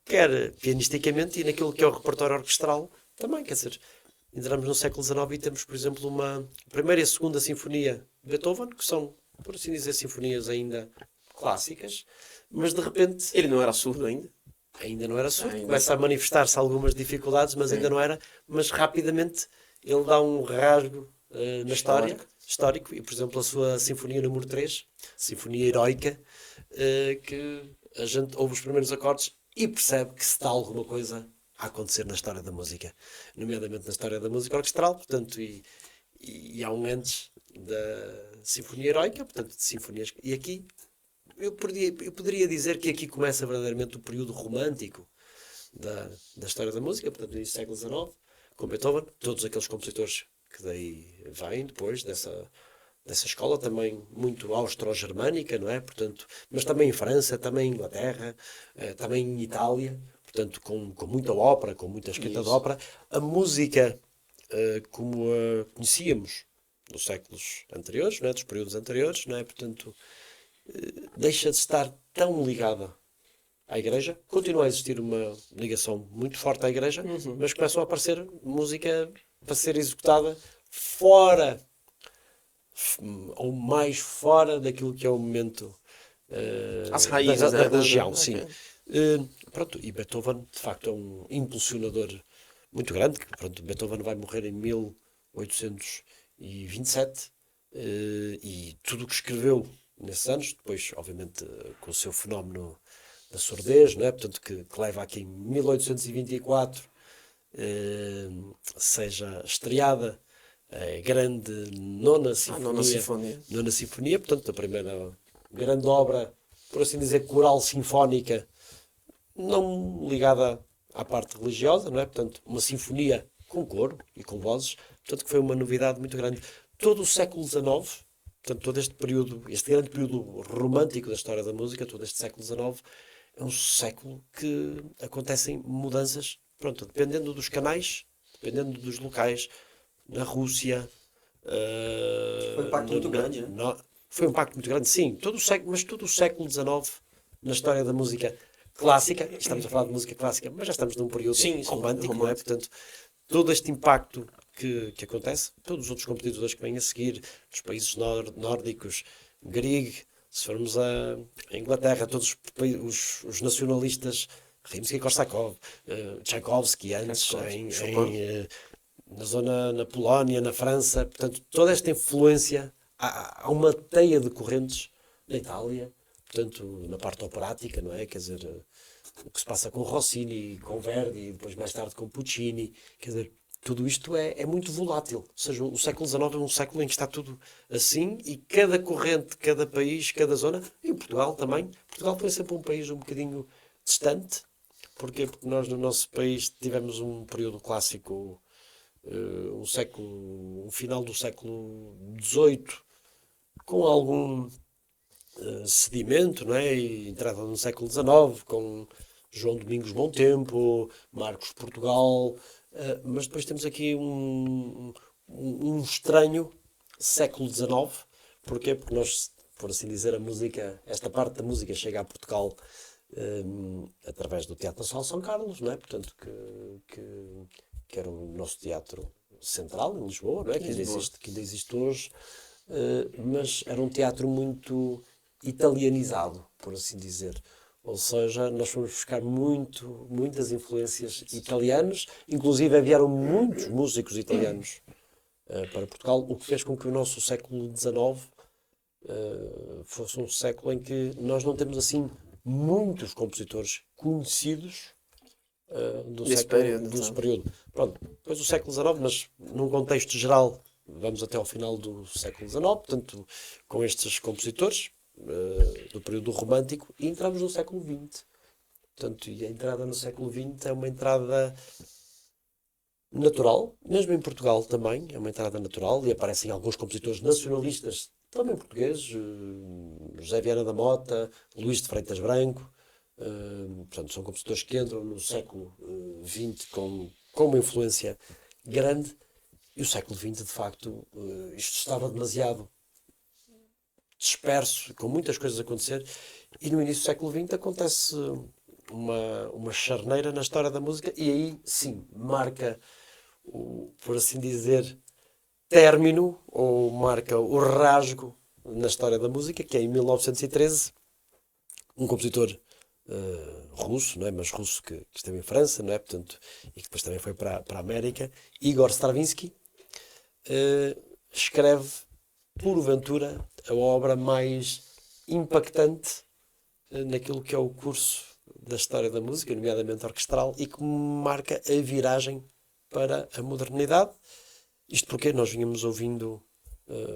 quer pianisticamente e naquilo que é o repertório orquestral também, quer dizer, entramos no século XIX e temos, por exemplo, uma primeira e a segunda sinfonia de Beethoven, que são, por assim dizer, sinfonias ainda clássicas, mas de repente... Ele não era surdo ainda? Ainda não era surdo, começa a manifestar-se algumas dificuldades, mas ainda não era, mas rapidamente ele dá um rasgo na história, histórico, e por exemplo a sua Sinfonia número 3, Sinfonia Heroica, que a gente ouve os primeiros acordes e percebe que se está alguma coisa a acontecer na história da música, nomeadamente na história da música orquestral, portanto, e há um antes da Sinfonia Heroica, portanto, de sinfonias, e aqui eu poderia dizer que aqui começa verdadeiramente o período romântico da história da música, portanto, no século XIX, com Beethoven, todos aqueles compositores que daí vêm depois dessa escola, também muito austro-germânica, não é? Portanto, mas também em França, também em Inglaterra, também em Itália, portanto, com muita ópera, com muita escrita de ópera. A música, como a conhecíamos nos séculos anteriores, não é? Dos períodos anteriores, não é? Portanto, deixa de estar tão ligada à Igreja. Continua a existir uma ligação muito forte à Igreja, mas começam a aparecer música para ser executada fora, ou mais fora daquilo que é o momento as raízes da religião, sim. Okay. Pronto, e Beethoven, de facto, é um impulsionador muito grande, que, pronto, Beethoven vai morrer em 1827, e tudo o que escreveu nesses anos, depois, obviamente, com o seu fenómeno da surdez, não é? Portanto, que leva aqui em 1824 seja estreada a grande nona sinfonia. Nona sinfonia, portanto, a primeira grande obra, por assim dizer, coral sinfónica, não ligada à parte religiosa, não é? Portanto, uma sinfonia com coro e com vozes, portanto, que foi uma novidade muito grande. Todo o século XIX, portanto, todo este período, este grande período romântico da história da música, todo este século XIX, é um século que acontecem mudanças, pronto, dependendo dos canais, dependendo dos locais, na Rússia. Foi um impacto muito grande, né? Foi um impacto muito grande, sim, mas todo o século XIX, na história da música clássica, estamos a falar de música clássica, mas já estamos num período romântico, não é? Portanto, todo este impacto que acontece, todos os outros compositores que vêm a seguir, dos países nórdicos, Grieg, se formos a Inglaterra, todos os nacionalistas, Rimsky-Korsakov, Tchaikovsky, antes na zona, na Polónia, na França, portanto, toda esta influência, há uma teia de correntes na Itália, portanto, na parte operática, não é? Quer dizer, o que se passa com Rossini, com Verdi, e depois mais tarde com Puccini, quer dizer, tudo isto é muito volátil. Ou seja, o século XIX é um século em que está tudo assim e cada corrente, cada país, cada zona, e Portugal também. Portugal foi sempre um país um bocadinho distante. Porquê? Porque nós no nosso país tivemos um período clássico, um final do século XVIII, com algum sedimento, não é? E entrada no século XIX, com João Domingos Bom Tempo, Marcos Portugal, mas depois temos aqui um estranho século XIX. Porquê? Porque nós, por assim dizer, esta parte da música chega a Portugal através do Teatro Nacional São Carlos, não é? Portanto, que era o nosso teatro central em Lisboa, não é? Que ainda existe hoje, mas era um teatro muito italianizado, por assim dizer. Ou seja, nós fomos buscar muitas influências italianas, inclusive vieram muitos músicos italianos para Portugal, o que fez com que o nosso século XIX fosse um século em que nós não temos assim muitos compositores conhecidos Desse período, desse então. período. Pronto, depois do século XIX, mas num contexto geral, vamos até ao final do século XIX, portanto, com estes compositores do período romântico, e entramos no século XX. Portanto, e a entrada no século XX é uma entrada natural, mesmo em Portugal também, é uma entrada natural, e aparecem alguns compositores nacionalistas, também portugueses, José Viana da Mota, Luís de Freitas Branco, portanto, são compositores que entram no século XX com uma influência grande, e o século XX, de facto, isto estava demasiado disperso, com muitas coisas a acontecer, e no início do século XX acontece uma charneira na história da música, e aí, sim, marca, por assim dizer, término, ou marca o rasgo na história da música, que é em 1913, um compositor russo, não é? Mas russo que esteve em França, não é? Portanto, e que depois também foi para a América, Igor Stravinsky, escreve, porventura, a obra mais impactante naquilo que é o curso da história da música, nomeadamente orquestral, e que marca a viragem para a modernidade. Isto porque nós vínhamos ouvindo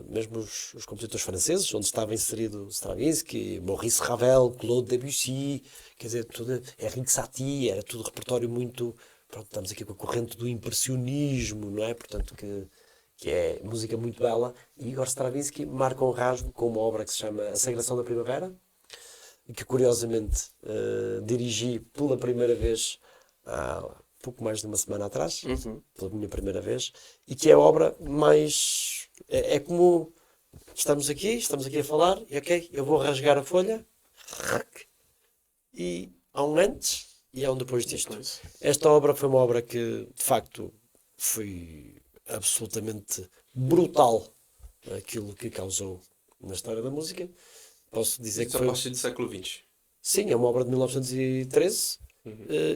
mesmo os compositores franceses, onde estava inserido Stravinsky, Maurice Ravel, Claude Debussy, quer dizer, tudo, Henrique Satie, era tudo repertório muito... Pronto, estamos aqui com a corrente do impressionismo, não é? Portanto, que é música muito bela. E Igor Stravinsky marca um rasgo com uma obra que se chama A Sagração da Primavera, e que curiosamente dirigi pela primeira vez há pouco mais de uma semana atrás, pela minha primeira vez, e que é a obra mais... É como estamos aqui a falar, e ok, eu vou rasgar a folha, e há um antes e há um depois disto. Esta obra foi uma obra que, de facto, foi absolutamente brutal aquilo que causou na história da música. Posso dizer que Isso a foi... partir do século XX. Sim, é uma obra de 1913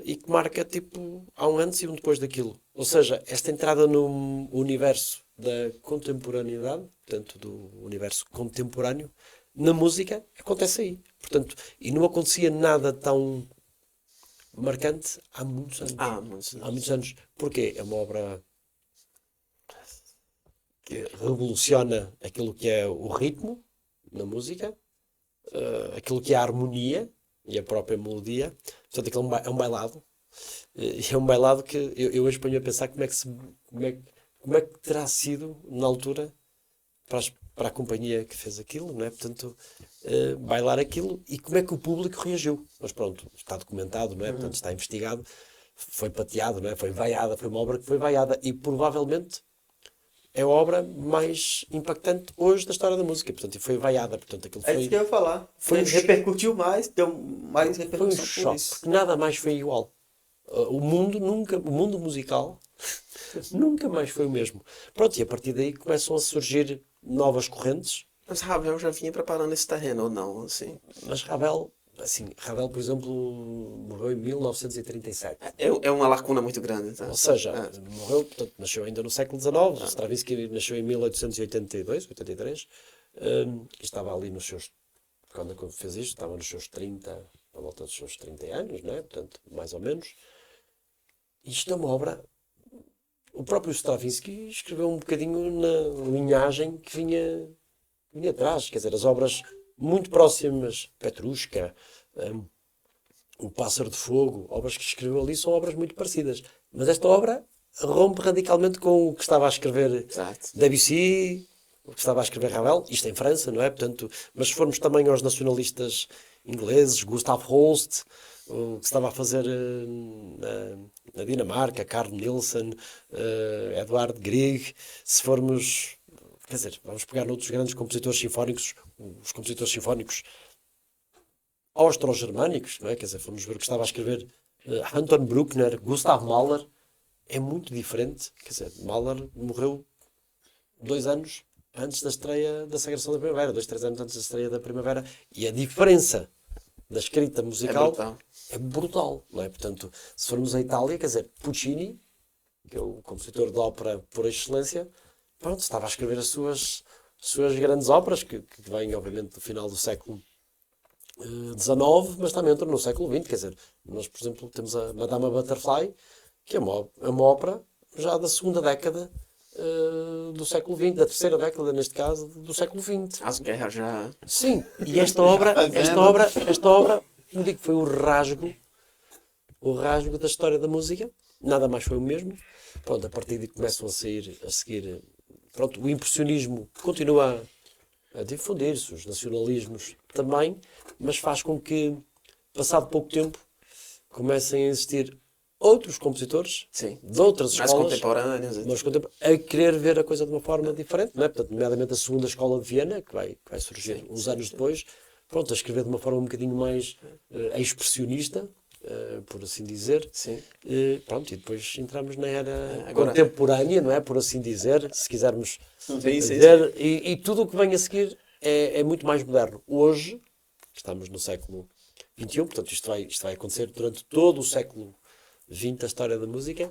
e que marca, tipo, há um antes e um depois daquilo. Ou seja, esta entrada no universo da contemporaneidade, portanto, do universo contemporâneo, na música, acontece aí. Portanto, e não acontecia nada tão marcante há muitos anos. Há muitos anos. Porquê? É uma obra que revoluciona aquilo que é o ritmo na música, aquilo que é a harmonia e a própria melodia. Portanto, aquilo é um bailado. E é um bailado que eu hoje ponho a pensar como é que terá sido na altura para a companhia que fez aquilo, não é? Portanto, bailar aquilo e como é que o público reagiu. Mas pronto, está documentado, não é? Portanto, está investigado, foi pateado, não é? Foi vaiada, foi uma obra que foi vaiada e provavelmente é a obra mais impactante hoje da história da música. Portanto, e foi vaiada. Portanto, aquilo É isso que eu ia falar. foi um Repercutiu mais, deu mais foi um repercussão por choque, isso. porque nada mais foi igual. O mundo musical nunca mais foi o mesmo. Pronto, e a partir daí começam a surgir novas correntes. Mas Ravel já vinha preparando esse terreno, ou não? Assim. Mas Ravel, por exemplo, morreu em 1937. É uma lacuna muito grande. Tá? Ou seja, morreu, portanto, nasceu ainda no século XIX. Stravinsky nasceu em 1882, 83. E estava ali nos seus... Quando fez isto, estava nos seus 30, à volta dos seus 30 anos, não é? Portanto, mais ou menos. Isto é uma obra... O próprio Stravinsky escreveu um bocadinho na linhagem que vinha atrás. Quer dizer, as obras muito próximas, Petrushka, O Pássaro de Fogo, obras que escreveu ali são obras muito parecidas. Mas esta obra rompe radicalmente com o que estava a escrever Debussy, o que estava a escrever Ravel, isto em França, não é? Portanto, mas se formos também aos nacionalistas ingleses, Gustav Holst, o que estava a fazer na Dinamarca, Carl Nielsen, Edvard Grieg, se formos, quer dizer, vamos pegar noutros grandes compositores sinfónicos, os compositores sinfónicos austro-germânicos, não é? Quer dizer, fomos ver o que estava a escrever Anton Bruckner, Gustav Mahler, é muito diferente. Quer dizer, Mahler morreu 2 anos antes da estreia da Sagração da Primavera, 2, 3 anos antes da estreia da Primavera, e a diferença da escrita musical é brutal, não é? Portanto, se formos à Itália, quer dizer, Puccini, que é o compositor de ópera por excelência, pronto, estava a escrever as suas grandes óperas, que vêm, obviamente, do final do século XIX, mas também entrou no século XX. Quer dizer, nós, por exemplo, temos a Madama Butterfly, que é uma ópera já da segunda década do século XX, da terceira década, neste caso, do século XX. As guerras já... Sim, e esta obra, como digo, foi o rasgo da história da música. Nada mais foi o mesmo. Pronto, a partir de que começam a seguir, pronto, o impressionismo continua a difundir-se, os nacionalismos também, mas faz com que, passado pouco tempo, comecem a existir outros compositores Sim. de outras Mais escolas, contemporâneos. a querer ver a coisa de uma forma diferente, não é? Portanto, nomeadamente a segunda escola de Viena, que vai surgir uns anos depois, pronto, a escrever de uma forma um bocadinho mais expressionista, por assim dizer. Sim. Pronto, e depois entramos na era Agora- contemporânea, não é? Por assim dizer, se quisermos Sim, dizer. E tudo o que vem a seguir é muito mais moderno. Hoje, estamos no século XXI, portanto isto vai acontecer durante todo o século XX, a história da música.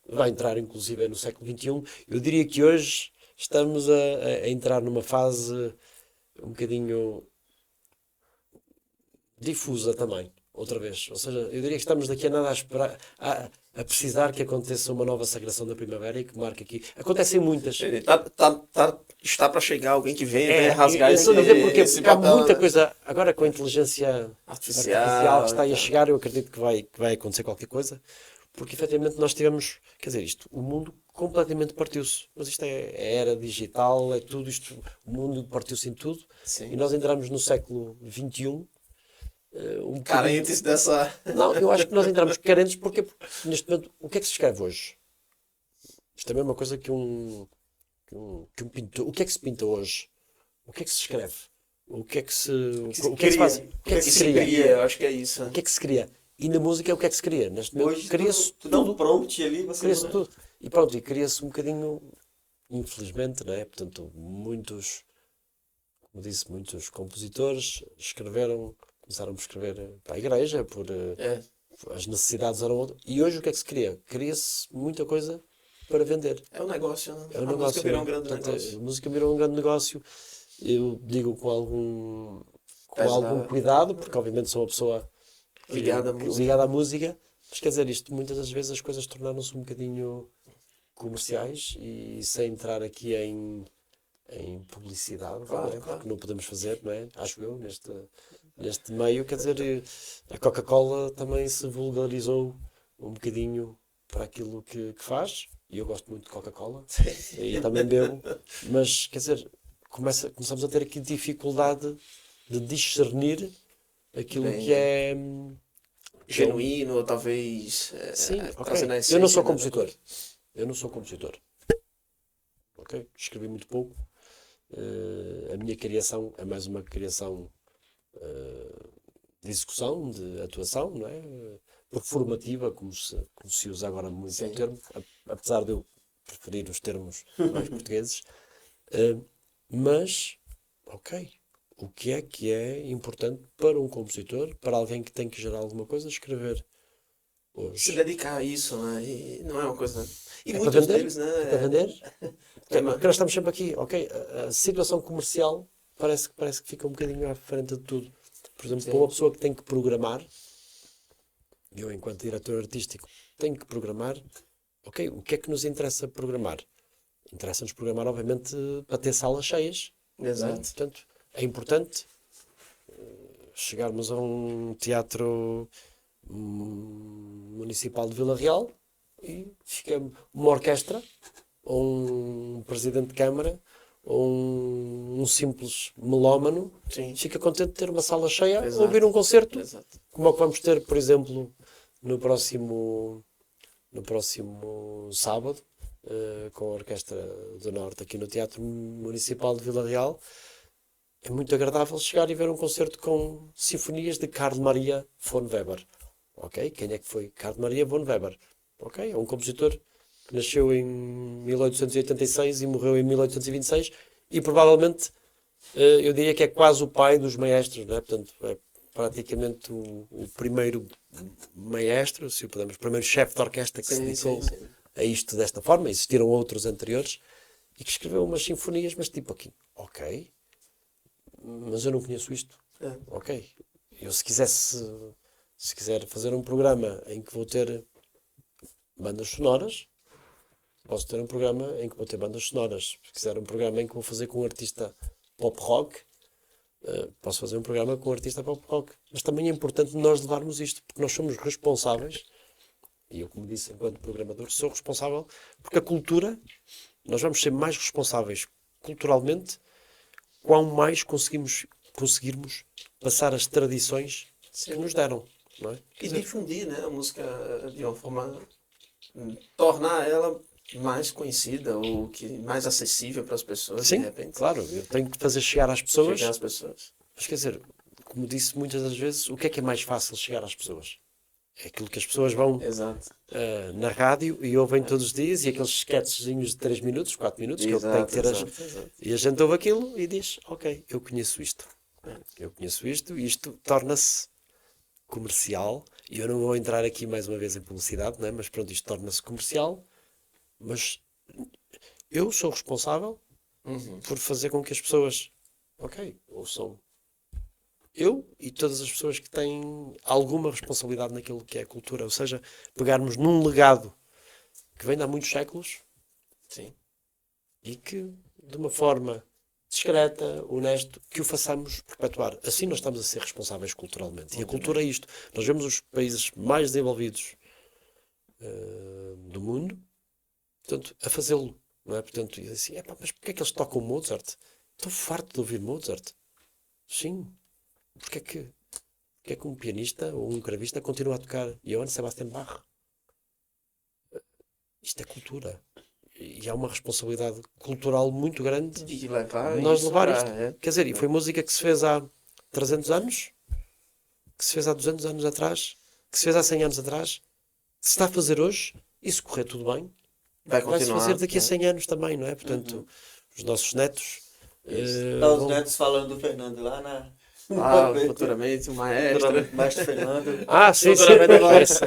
Vai entrar inclusive no século XXI. Eu diria que hoje estamos a entrar numa fase um bocadinho difusa também, outra vez. Ou seja, eu diria que estamos daqui a nada a esperar, a precisar que aconteça uma nova sagração da primavera e que marque aqui. Acontecem muitas. Está para chegar alguém que venha rasgar eu esse, estou a dizer porque esse há papel, muita né? coisa, agora com a inteligência artificial que está aí a chegar, eu acredito que vai acontecer qualquer coisa, porque efetivamente nós tivemos, quer dizer, o mundo completamente partiu-se, mas isto é a era digital, é tudo isto, o mundo partiu-se em tudo, Sim. e nós entramos no século XXI, um Carentes dessa... Não, eu acho que nós entramos carentes porque neste momento, o que é que se escreve hoje? Isto é a mesma coisa que um pintor. O que é que se pinta hoje? O que é que se escreve? O que é que se faz? O que é que se cria? Eu acho que é isso. O que é que se cria? E na música o que é que se cria? Neste momento Hoje cria-se tu dá um tudo. prompt ali, você Cria-se muda. tudo. E pronto, e cria-se um bocadinho, infelizmente, não é? Portanto, muitos, como disse, muitos compositores começaram por escrever para a igreja, as necessidades eram outras. E hoje o que é que se cria? Cria-se muita coisa para vender. É um negócio, né? É um A negócio. música virou um grande Portanto, negócio. a música virou um grande negócio. Eu digo com algum Pesado. cuidado, porque obviamente sou uma pessoa Ligada à música. ligada à música, mas quer dizer, isto muitas das vezes as coisas tornaram-se um bocadinho comerciais e sem entrar aqui em publicidade, Claro, não é? claro. Porque não podemos fazer, não é? Acho eu, neste meio, quer dizer, a Coca-Cola também se vulgarizou um bocadinho para aquilo que faz, e eu gosto muito de Coca-Cola, e também bebo, mas quer dizer, começamos a ter aqui dificuldade de discernir aquilo Bem, que é Genuíno, talvez... sim, ok. trazendo a Eu não essência, sou né, compositor. Eu não sou compositor. Ok? Escrevi muito pouco. A minha criação é mais uma criação de execução, de atuação, não é? Performativa, como se usa agora muito Sim. o termo, apesar de eu preferir os termos mais portugueses. Mas, ok, o que é importante para um compositor, para alguém que tem que gerar alguma coisa, escrever Se hoje. dedicar a isso, né? E não é uma coisa... E É para muitos vender? deles, né? É para vender? Porque nós estamos sempre aqui, ok? A situação comercial parece que fica um bocadinho à frente de tudo. Por exemplo, Sim. para uma pessoa que tem que programar, eu enquanto diretor artístico tenho que programar, ok, o que é que nos interessa programar? Interessa-nos programar, obviamente, para ter salas cheias. não é? Exato. Portanto, é importante chegarmos a um teatro municipal de Vila Real e fica uma orquestra, ou um presidente de Câmara, ou um simples melómano, Sim. fica contente de ter uma sala cheia, Exato. ouvir um concerto, Exato. como é que vamos ter, por exemplo, no próximo sábado, com a Orquestra do Norte aqui no Teatro Municipal de Vila Real. É muito agradável chegar e ver um concerto com sinfonias de Carl Maria von Weber. Ok? Quem é que foi Carl Maria von Weber? Ok? É um compositor que nasceu em 1886 e morreu em 1826 e provavelmente eu diria que é quase o pai dos maestros, não é? Portanto, é praticamente o primeiro maestro, se o podemos, o primeiro chefe de orquestra que se dedicou a isto desta forma. Existiram outros anteriores e que escreveu umas sinfonias, mas tipo aqui, ok, mas eu não conheço isto, ok. Eu se quiser fazer um programa em que vou ter bandas sonoras, posso ter um programa em que vou ter bandas sonoras. Se quiser um programa em que vou fazer com um artista pop rock, posso fazer um programa com um artista pop rock. Mas também é importante nós levarmos isto, porque nós somos responsáveis, e eu, como disse, enquanto programador, sou responsável, porque a cultura, nós vamos ser mais responsáveis culturalmente, quão mais conseguirmos passar as tradições que nos deram. Não é? E difundir, né, a música de uma forma, tornar ela mais conhecida ou mais acessível para as pessoas, Sim, de repente. claro, eu tenho que fazer chegar às pessoas. Chegar às pessoas. Mas quer dizer, como disse muitas das vezes, o que é mais fácil chegar às pessoas? É aquilo que as pessoas vão Exato. na rádio e ouvem todos os dias, e aqueles sketchzinhos de 3 minutos, 4 minutos, que ele tem que ter Exato. E a gente ouve aquilo e diz, ok, eu conheço isto. Eu conheço isto, e isto torna-se comercial. E eu não vou entrar aqui mais uma vez em publicidade, não é? Mas pronto, isto torna-se comercial. Mas eu sou responsável por fazer com que as pessoas, ok, ouçam eu e todas as pessoas que têm alguma responsabilidade naquilo que é a cultura. Ou seja, pegarmos num legado que vem de há muitos séculos, Sim. e que, de uma forma discreta, honesta, que o façamos perpetuar. Assim nós estamos a ser responsáveis culturalmente. E a cultura é isto. Nós vemos os países mais desenvolvidos do mundo, portanto, a fazê-lo. Não é? Portanto, e assim, mas porquê é que eles tocam Mozart? Estou farto de ouvir Mozart. Sim. Porquê é que um pianista ou um cravista continua a tocar Johann Sebastian Bach? Isto é cultura. E há uma responsabilidade cultural muito grande De levar de nós isso levar pra- isto. é. Quer dizer, e foi música que se fez há 300 anos, que se fez há 200 anos atrás, que se fez há 100 anos atrás, que se está a fazer hoje, e se correr tudo bem, Vai vai-se continuar. fazer daqui a né? 100 anos também, não é? Portanto, os nossos netos... Tá os vão- netos falando do Fernando lá na... Futuramente o maestro. Futuramente, Mestre Fernando. Ah, sim, sim. Futuramente nós.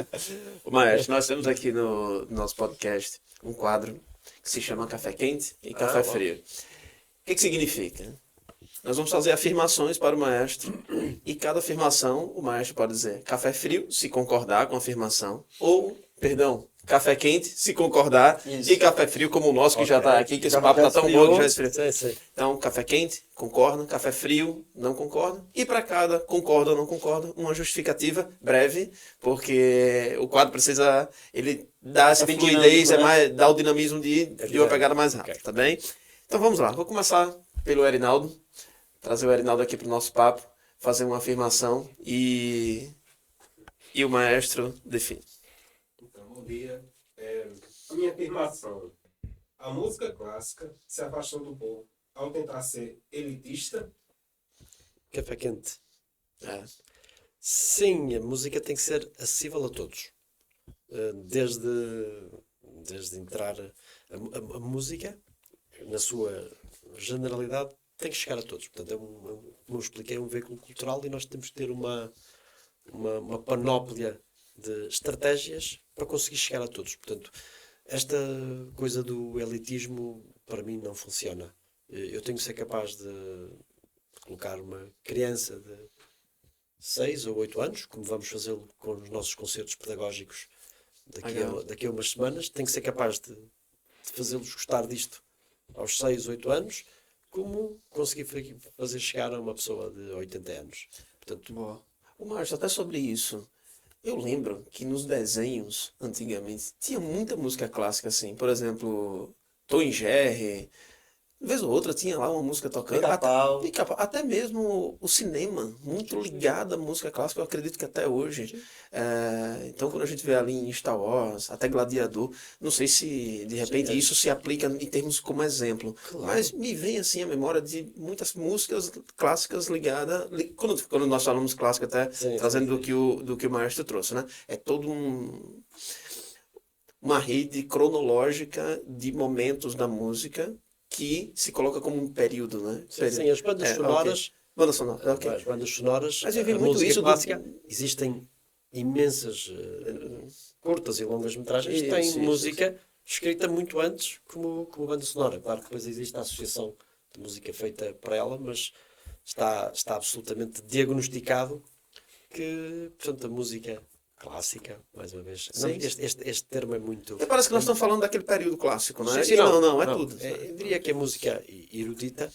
O maestro, nós temos aqui no nosso podcast um quadro que se chama Café Quente e Café Frio. O que significa? Nós vamos fazer afirmações para o maestro e cada afirmação o maestro pode dizer café frio se concordar com a afirmação ou, perdão, café quente se concordar Isso. e café frio como o nosso que já está aqui, que esse Já papo está tão esfriou. bom que já esfriou. Sim, sim. Então, café quente, concorda. Café frio, não concorda. E para cada concorda ou não concorda, uma justificativa breve, porque o quadro precisa, ele dá essa bem fluidez, dinâmico, né? dá o dinamismo de uma pegada mais rápida, Ok. tá bem? Então vamos lá, vou começar pelo Erinaldo, trazer o Erinaldo aqui para o nosso papo, fazer uma afirmação e o maestro define. Então, bom dia. A minha afirmação. A música clássica se afastou do povo ao tentar ser elitista. Café quente. É. Sim, a música tem que ser acessível a todos. Desde entrar a música, na sua generalidade, tem que chegar a todos. Portanto, como eu expliquei, é um veículo cultural, e nós temos que ter uma panóplia de estratégias para conseguir chegar a todos. Portanto, esta coisa do elitismo, para mim, não funciona. Eu tenho que ser capaz de colocar uma criança de 6 ou 8 anos, como vamos fazê-lo com os nossos concertos pedagógicos daqui a umas semanas. Tenho que ser capaz de fazê-los gostar disto aos 6, 8 anos, como conseguir fazer chegar a uma pessoa de 80 anos. Portanto, Boa. O Márcio, até sobre isso, eu lembro que nos desenhos, antigamente, tinha muita música clássica, assim. Por exemplo, Tom e Jerry, vez ou outra tinha lá uma música tocando. Pica-Pau. Pica-Pau. Até mesmo o cinema, muito ligado à música clássica, eu acredito que até hoje. Então, quando a gente vê ali em Star Wars, até Gladiador, não sei se de repente isso se aplica em termos como exemplo. Mas me vem assim a memória de muitas músicas clássicas ligadas. Quando nós falamos clássica, até Sim, trazendo sim, do que o maestro trouxe, né? É todo uma rede cronológica de momentos da música que se coloca como um período, né? sim, as bandas sonoras... Ok. Banda sonora, ok. As bandas sonoras, Mas eu vi a muito música isso clássica, existem imensas curtas e longas metragens que têm Isso. música escrita muito antes como banda sonora. Claro que depois existe a associação de música feita para ela, mas está absolutamente diagnosticado que, portanto, a música clássica, mais uma vez, Sim. este termo é muito... Até parece que nós estamos falando daquele período clássico, não é? Sim, E não, é tudo. Eu diria que é música erudita,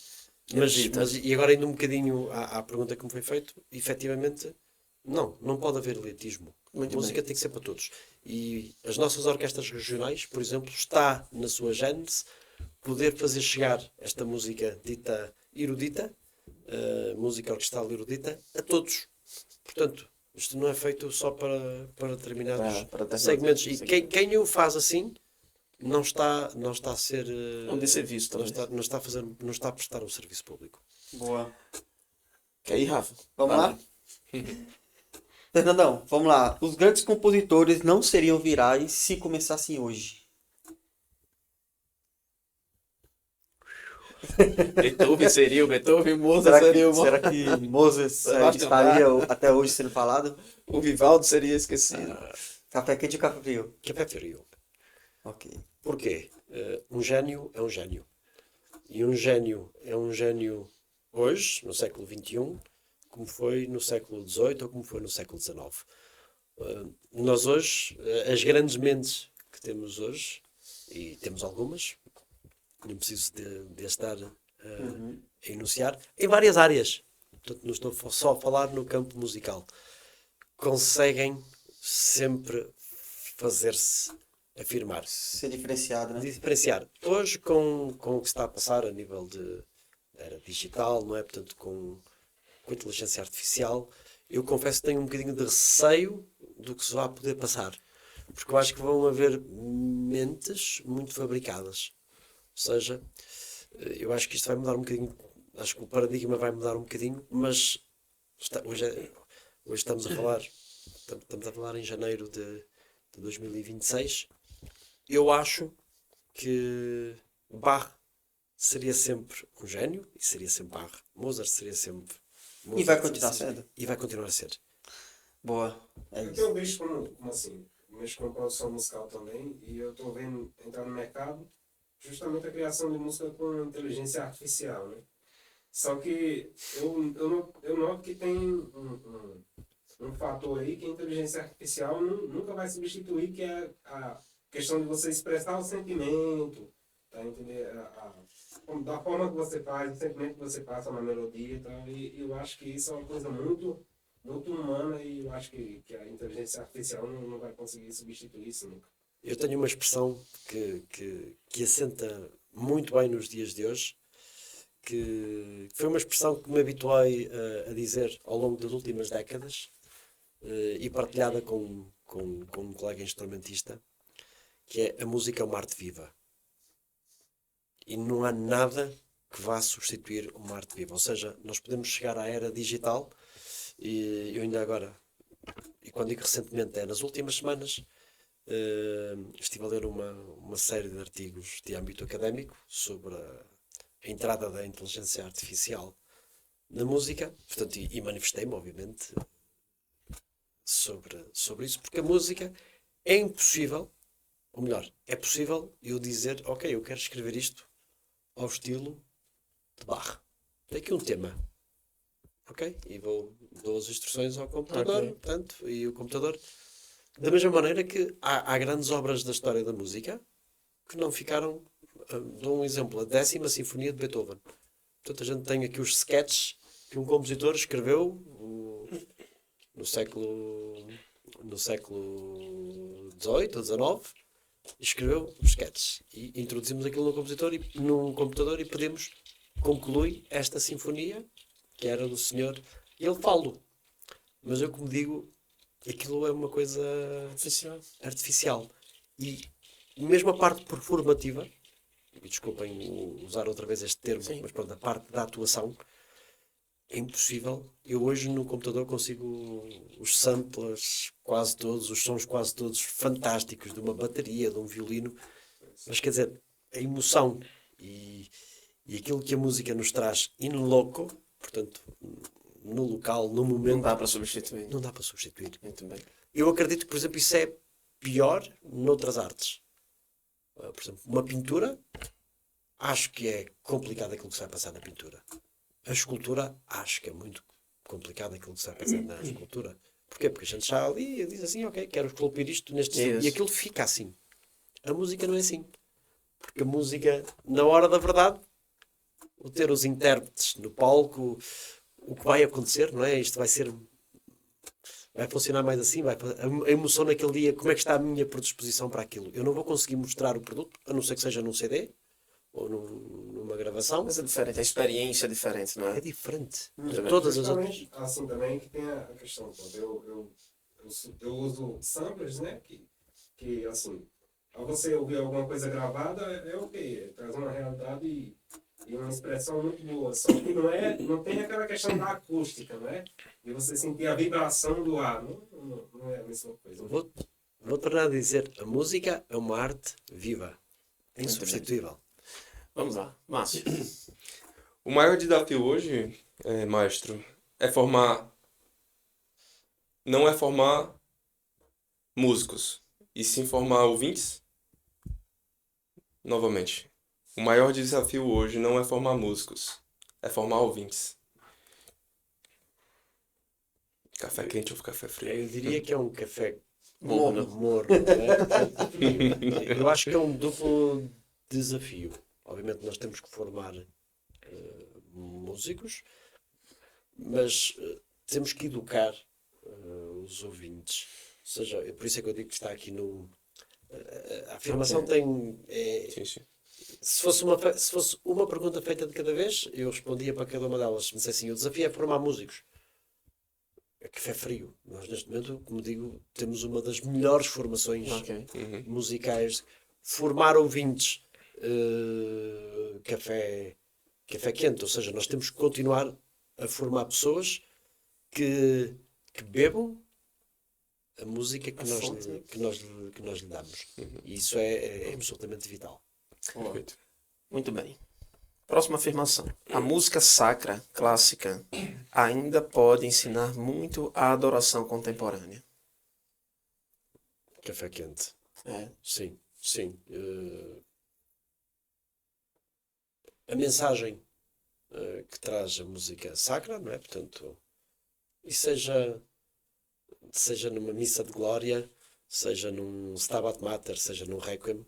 Erudita. e agora indo um bocadinho à pergunta que me foi feita, efetivamente, não pode haver elitismo. Muito A música bem. tem que ser para todos. E as nossas orquestras regionais, por exemplo, está na sua gênese poder fazer chegar esta música dita erudita, música orquestral erudita, a todos. Portanto, isto não é feito só para determinados Para determinados segmentos. E segmentos. quem o faz assim não está a ser... Não de serviço não também. não está a prestar um serviço público. Boa. Quer ir, Rafa? Vamos Vai lá? Fernandão, vamos lá. Os grandes compositores não seriam virais se começassem hoje. Beethoven seria o Beethoven, Mozart seria o Será que Mozart Sebastian estaria até hoje sendo falado? O Vivaldo seria esquecido. Café quente ou café frio? Café frio. Ok. Porquê? Um gênio é um gênio. E um gênio é um gênio hoje, no século XXI, como foi no século XVIII ou como foi no século XIX. Nós hoje, as grandes mentes que temos hoje, e temos algumas, não preciso de estar a enunciar, em várias áreas. Portanto, não estou só a falar no campo musical. Conseguem sempre fazer-se afirmar. Ser diferenciado, né? Diferenciar. Hoje, com o que está a passar a nível de era digital, não é? Portanto, com inteligência artificial, eu confesso que tenho um bocadinho de receio do que se vai poder passar. Porque eu acho que vão haver mentes muito fabricadas. Ou seja, eu acho que isto vai mudar um bocadinho. Acho que o paradigma vai mudar um bocadinho, mas hoje estamos a falar em janeiro de 2026. Eu acho que Bach seria sempre um gênio e seria sempre Bach. Mozart seria sempre Mozart. E vai continuar sendo? E vai continuar a ser. Boa. É Eu isso. tenho visto como assim, mexo com produção musical também e eu estou vendo entrar no mercado justamente a criação de música com inteligência artificial, né? Só que eu noto que tem um fator aí que a inteligência artificial nunca vai substituir, que é a questão de você expressar o sentimento, tá? Entender? Da forma que você faz, o sentimento que você passa na melodia e tal. E eu acho que isso é uma coisa muito, muito humana e eu acho que a inteligência artificial não vai conseguir substituir isso nunca. Eu tenho uma expressão que assenta muito bem nos dias de hoje, que foi uma expressão que me habituei a dizer ao longo das últimas décadas e partilhada com um colega instrumentista, que é: a música é uma arte viva. E não há nada que vá substituir uma arte viva. Ou seja, nós podemos chegar à era digital e eu ainda agora, e quando digo recentemente, é nas últimas semanas, estive a ler uma série de artigos de âmbito académico sobre a entrada da inteligência artificial na música, portanto, e manifestei-me, obviamente, sobre isso, porque a música é impossível, ou melhor, é possível eu dizer: ok, eu quero escrever isto ao estilo de Bach. Tem aqui um tema. Ok? E dou as instruções ao computador, Ok. portanto, e o computador... Da mesma maneira que há grandes obras da história da música que não ficaram... dou um exemplo: a 10ª Sinfonia de Beethoven. Portanto, a gente tem aqui os sketches que um compositor escreveu no século XVIII ou XIX. Escreveu os sketches e introduzimos aquilo num computador e pedimos: conclui esta sinfonia, que era do senhor. E ele fala. Mas eu, como digo, aquilo é uma coisa artificial. E mesmo a parte performativa, e desculpem usar outra vez este termo, Sim. mas pronto, a parte da atuação, é impossível. Eu hoje no computador consigo os samplers quase todos, os sons quase todos fantásticos de uma bateria, de um violino, mas quer dizer, a emoção e aquilo que a música nos traz in loco, portanto, no local, no momento, Não dá para substituir. não dá para substituir. Muito bem. Eu acredito que, por exemplo, isso é pior noutras artes. Por exemplo, uma pintura, acho que é complicado aquilo que se vai passar na pintura. A escultura, acho que é muito complicado aquilo que se vai fazer na escultura. Porquê? Porque a gente já ali e diz assim, ok, quero esculpir isto neste estilo. Isso. E aquilo fica assim. A música não é assim. Porque a música, na hora da verdade, o ter os intérpretes no palco, o que vai acontecer, não é? Isto vai ser... Vai funcionar mais assim, a emoção naquele dia, como é que está a minha predisposição para aquilo? Eu não vou conseguir mostrar o produto, a não ser que seja num CD ou numa gravação. Mas é diferente, a experiência é diferente, não É é? diferente de Muito bem. todas as outras. Justamente assim também que tem a questão, pronto, eu uso samplers, né, que assim, ao você ouvir alguma coisa gravada, é ok, traz uma realidade e uma expressão muito boa, só que não tem aquela questão da acústica, não é? E você sentir a vibração do ar, não é a mesma coisa. Vou tornar a dizer, a música é uma arte viva, insubstituível. Vamos lá, Márcio. O maior desafio hoje, maestro, é formar. Não é formar músicos, e sim formar ouvintes. Novamente. O maior desafio hoje não é formar músicos, é formar ouvintes. Café quente ou café frio? Eu diria que é um café Morno. morno, não é? Eu acho que é um duplo desafio. Obviamente nós temos que formar músicos, mas temos que educar os ouvintes. Ou seja, por isso é que eu digo que está aqui no... a afirmação tem... Sim, sim. Se fosse uma pergunta feita de cada vez, eu respondia para cada uma delas. Mas assim, o desafio é formar músicos. É café frio. Nós, neste momento, como digo, temos uma das melhores formações Ok. musicais. Formar ouvintes, café quente. Ou seja, nós temos que continuar a formar pessoas que bebam a música que nós lhe damos. E isso é absolutamente vital. Perfeito. Muito bem. Próxima afirmação. A música sacra, clássica, ainda pode ensinar muito a adoração contemporânea. Café quente. É. Sim, sim. A mensagem que traz a música sacra, não é? Portanto, e seja numa missa de glória, seja num Stabat Mater, seja num Requiem,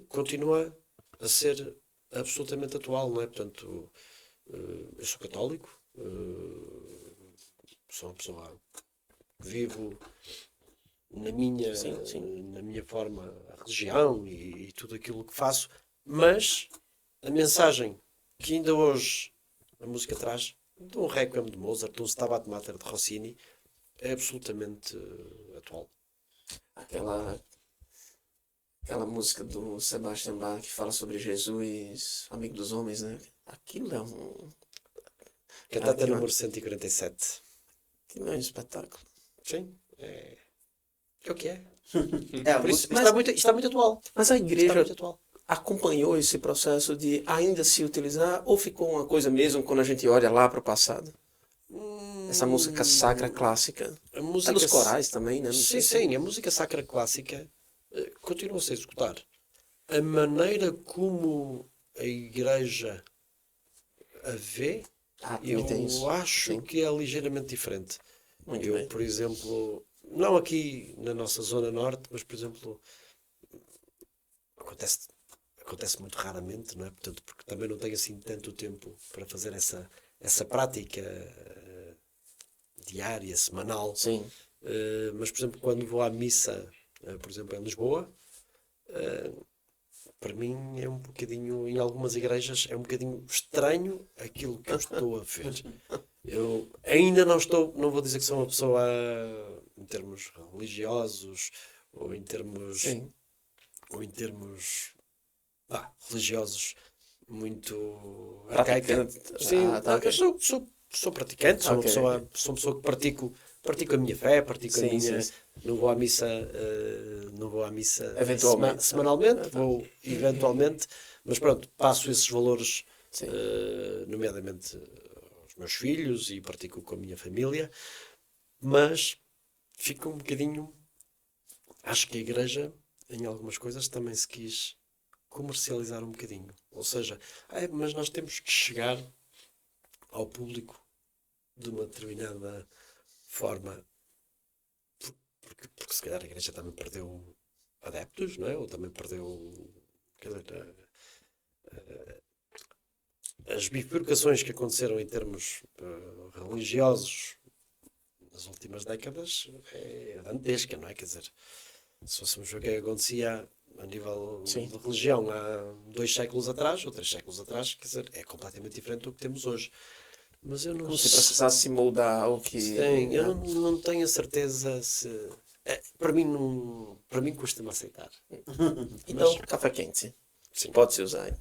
continua a ser absolutamente atual, não é? Portanto, eu sou católico, sou uma pessoa que vivo na minha, na minha forma, a religião e tudo aquilo que faço, mas a mensagem que ainda hoje a música traz, de um Requiem de Mozart, de um Stabat Mater de Rossini, é absolutamente atual. Aquela música do Sebastian Bach que fala sobre Jesus, amigo dos homens, né? Aquilo é um... Cantata número 147. Aquilo é um espetáculo. Sim, é o que é. Por isso, Está muito atual. Mas a Está igreja muito atual. acompanhou esse processo de ainda se utilizar ou ficou uma coisa mesmo quando a gente olha lá para o passado? Essa música sacra clássica. A música Pelos corais também, né? Não Sim, sei se- sim, a música sacra clássica continua a ser executar. A maneira como a igreja a vê, também tem isso. eu acho Sim. que é ligeiramente diferente. Muito Eu, bem. por exemplo, não aqui na nossa zona norte, mas, por exemplo, acontece muito raramente, não é? Portanto, porque também não tenho assim tanto tempo para fazer essa prática diária, semanal. Sim. Mas, por exemplo, quando vou à missa, por exemplo, em Lisboa, para mim é um bocadinho, em algumas igrejas, é um bocadinho estranho aquilo que eu estou a ver. Eu ainda não vou dizer que sou uma pessoa, em termos religiosos, ou em termos, Sim. religiosos, muito Praticante. arcaica. Sim, Tá, ok. eu sou praticante, sou Ok. uma pessoa que pratico a minha fé, pratico a Sim, minha... sim. Não vou à missa, Eventualmente. semanalmente, vou eventualmente, mas pronto, passo esses valores, Sim. nomeadamente aos meus filhos e pratico com a minha família, mas fica um bocadinho... Acho que a igreja, em algumas coisas, também se quis comercializar um bocadinho. Ou seja, mas nós temos que chegar ao público de uma determinada forma, porque se calhar a igreja também perdeu adeptos, não é? Ou também perdeu, quer dizer, as bifurcações que aconteceram em termos religiosos nas últimas décadas é dantesca, não é? Quer dizer, se fôssemos ver o que acontecia a nível Sim. de religião há 2 séculos atrás, ou 3 séculos atrás, quer dizer, é completamente diferente do que temos hoje. Mas eu não Como se precisasse se moldar ao que... Sim, eu não tenho a certeza se... para mim custa-me aceitar. Então, café quente. Sim. Pode-se usar.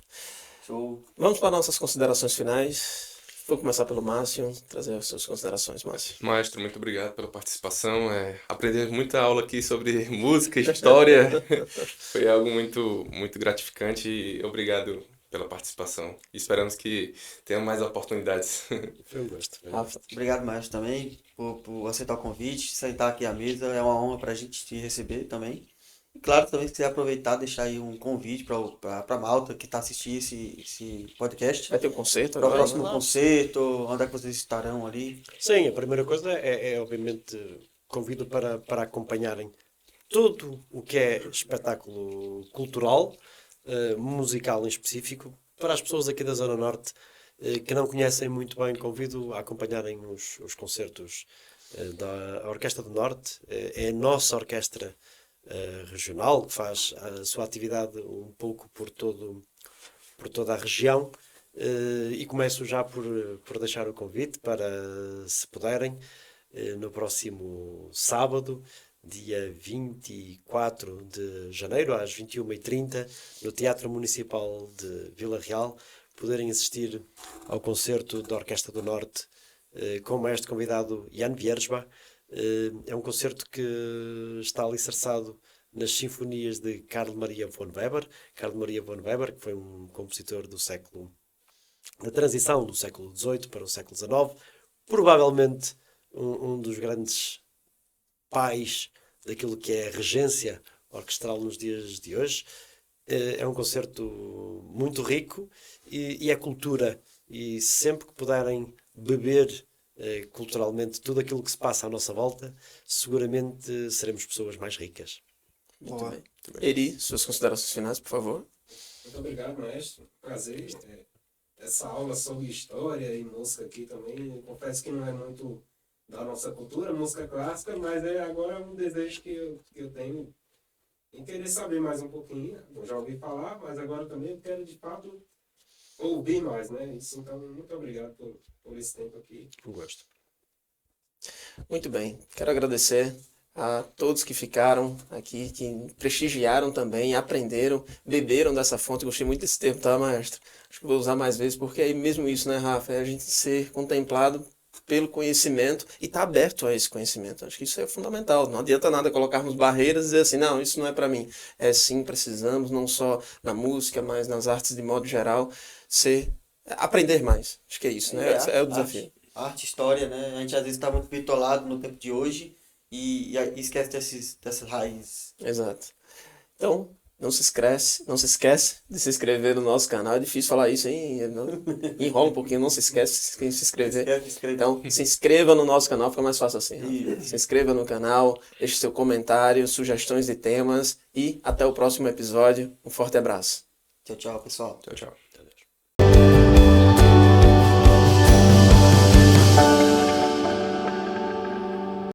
Show. Vamos para nossas considerações finais. Vou começar pelo Márcio, trazer as suas considerações, Márcio. Maestro, muito obrigado pela participação. Aprendi muita aula aqui sobre música, história. Foi algo muito, muito gratificante e obrigado pela participação. E esperamos que tenha mais oportunidades. Foi um gosto. Rafa. Obrigado, Maestro, também, por aceitar o convite, sentar aqui à mesa. É uma honra para a gente te receber também. E claro, também se quiser aproveitar, deixar aí um convite para a malta que está assistindo esse podcast. Vai ter um concerto Para o agora, próximo né? concerto, onde é que vocês estarão ali? Sim, a primeira coisa obviamente, convido para acompanharem tudo o que é espetáculo cultural, musical em específico, para as pessoas aqui da Zona Norte que não conhecem muito bem, convido a acompanharem os concertos da Orquestra do Norte. É a nossa orquestra regional, que faz a sua atividade um pouco por toda a região. E começo já por deixar o convite para, se puderem, no próximo sábado, dia 24 de janeiro, às 21h30, no Teatro Municipal de Vila Real, poderem assistir ao concerto da Orquestra do Norte com o maestro convidado Jan Viersba. É um concerto que está alicerçado nas sinfonias de Carl Maria von Weber. Carl Maria von Weber, que foi um compositor da transição do século XVIII para o século XIX, provavelmente um dos grandes pais daquilo que é a regência orquestral nos dias de hoje. É um concerto muito rico e é cultura. E sempre que puderem beber culturalmente tudo aquilo que se passa à nossa volta, seguramente seremos pessoas mais ricas. Muito bem. Eri, suas considerações finais, por favor. Muito obrigado, maestro. Prazer. Essa aula sobre história e música aqui também, eu confesso que não é muito da nossa cultura, música clássica, mas agora é um desejo que eu tenho em querer saber mais um pouquinho. Eu já ouvi falar, mas agora também eu quero, de fato, ouvir mais, né? Isso, então, muito obrigado por esse tempo aqui. Um gosto. Muito bem. Quero agradecer a todos que ficaram aqui, que prestigiaram também, aprenderam, beberam dessa fonte. Gostei muito desse termo, tá, maestro? Acho que vou usar mais vezes, porque é mesmo isso, né, Rafa? É a gente ser contemplado pelo conhecimento e estar aberto a esse conhecimento. Acho que isso é fundamental. Não adianta nada colocarmos barreiras e dizer assim, não, isso não é para mim. Sim, precisamos, não só na música, mas nas artes de modo geral, aprender mais. Acho que é isso, né? É o desafio. Arte, história, né? A gente às vezes está muito bitolado no tempo de hoje e esquece dessas raízes. Exato. Então, não se esquece de se inscrever no nosso canal. É difícil falar isso, hein? Enrola um pouquinho, não se esquece de se inscrever. Então, se inscreva no nosso canal, fica mais fácil assim. Se inscreva no canal, deixe seu comentário, sugestões de temas e até o próximo episódio. Um forte abraço. Tchau, tchau, pessoal. Tchau, tchau.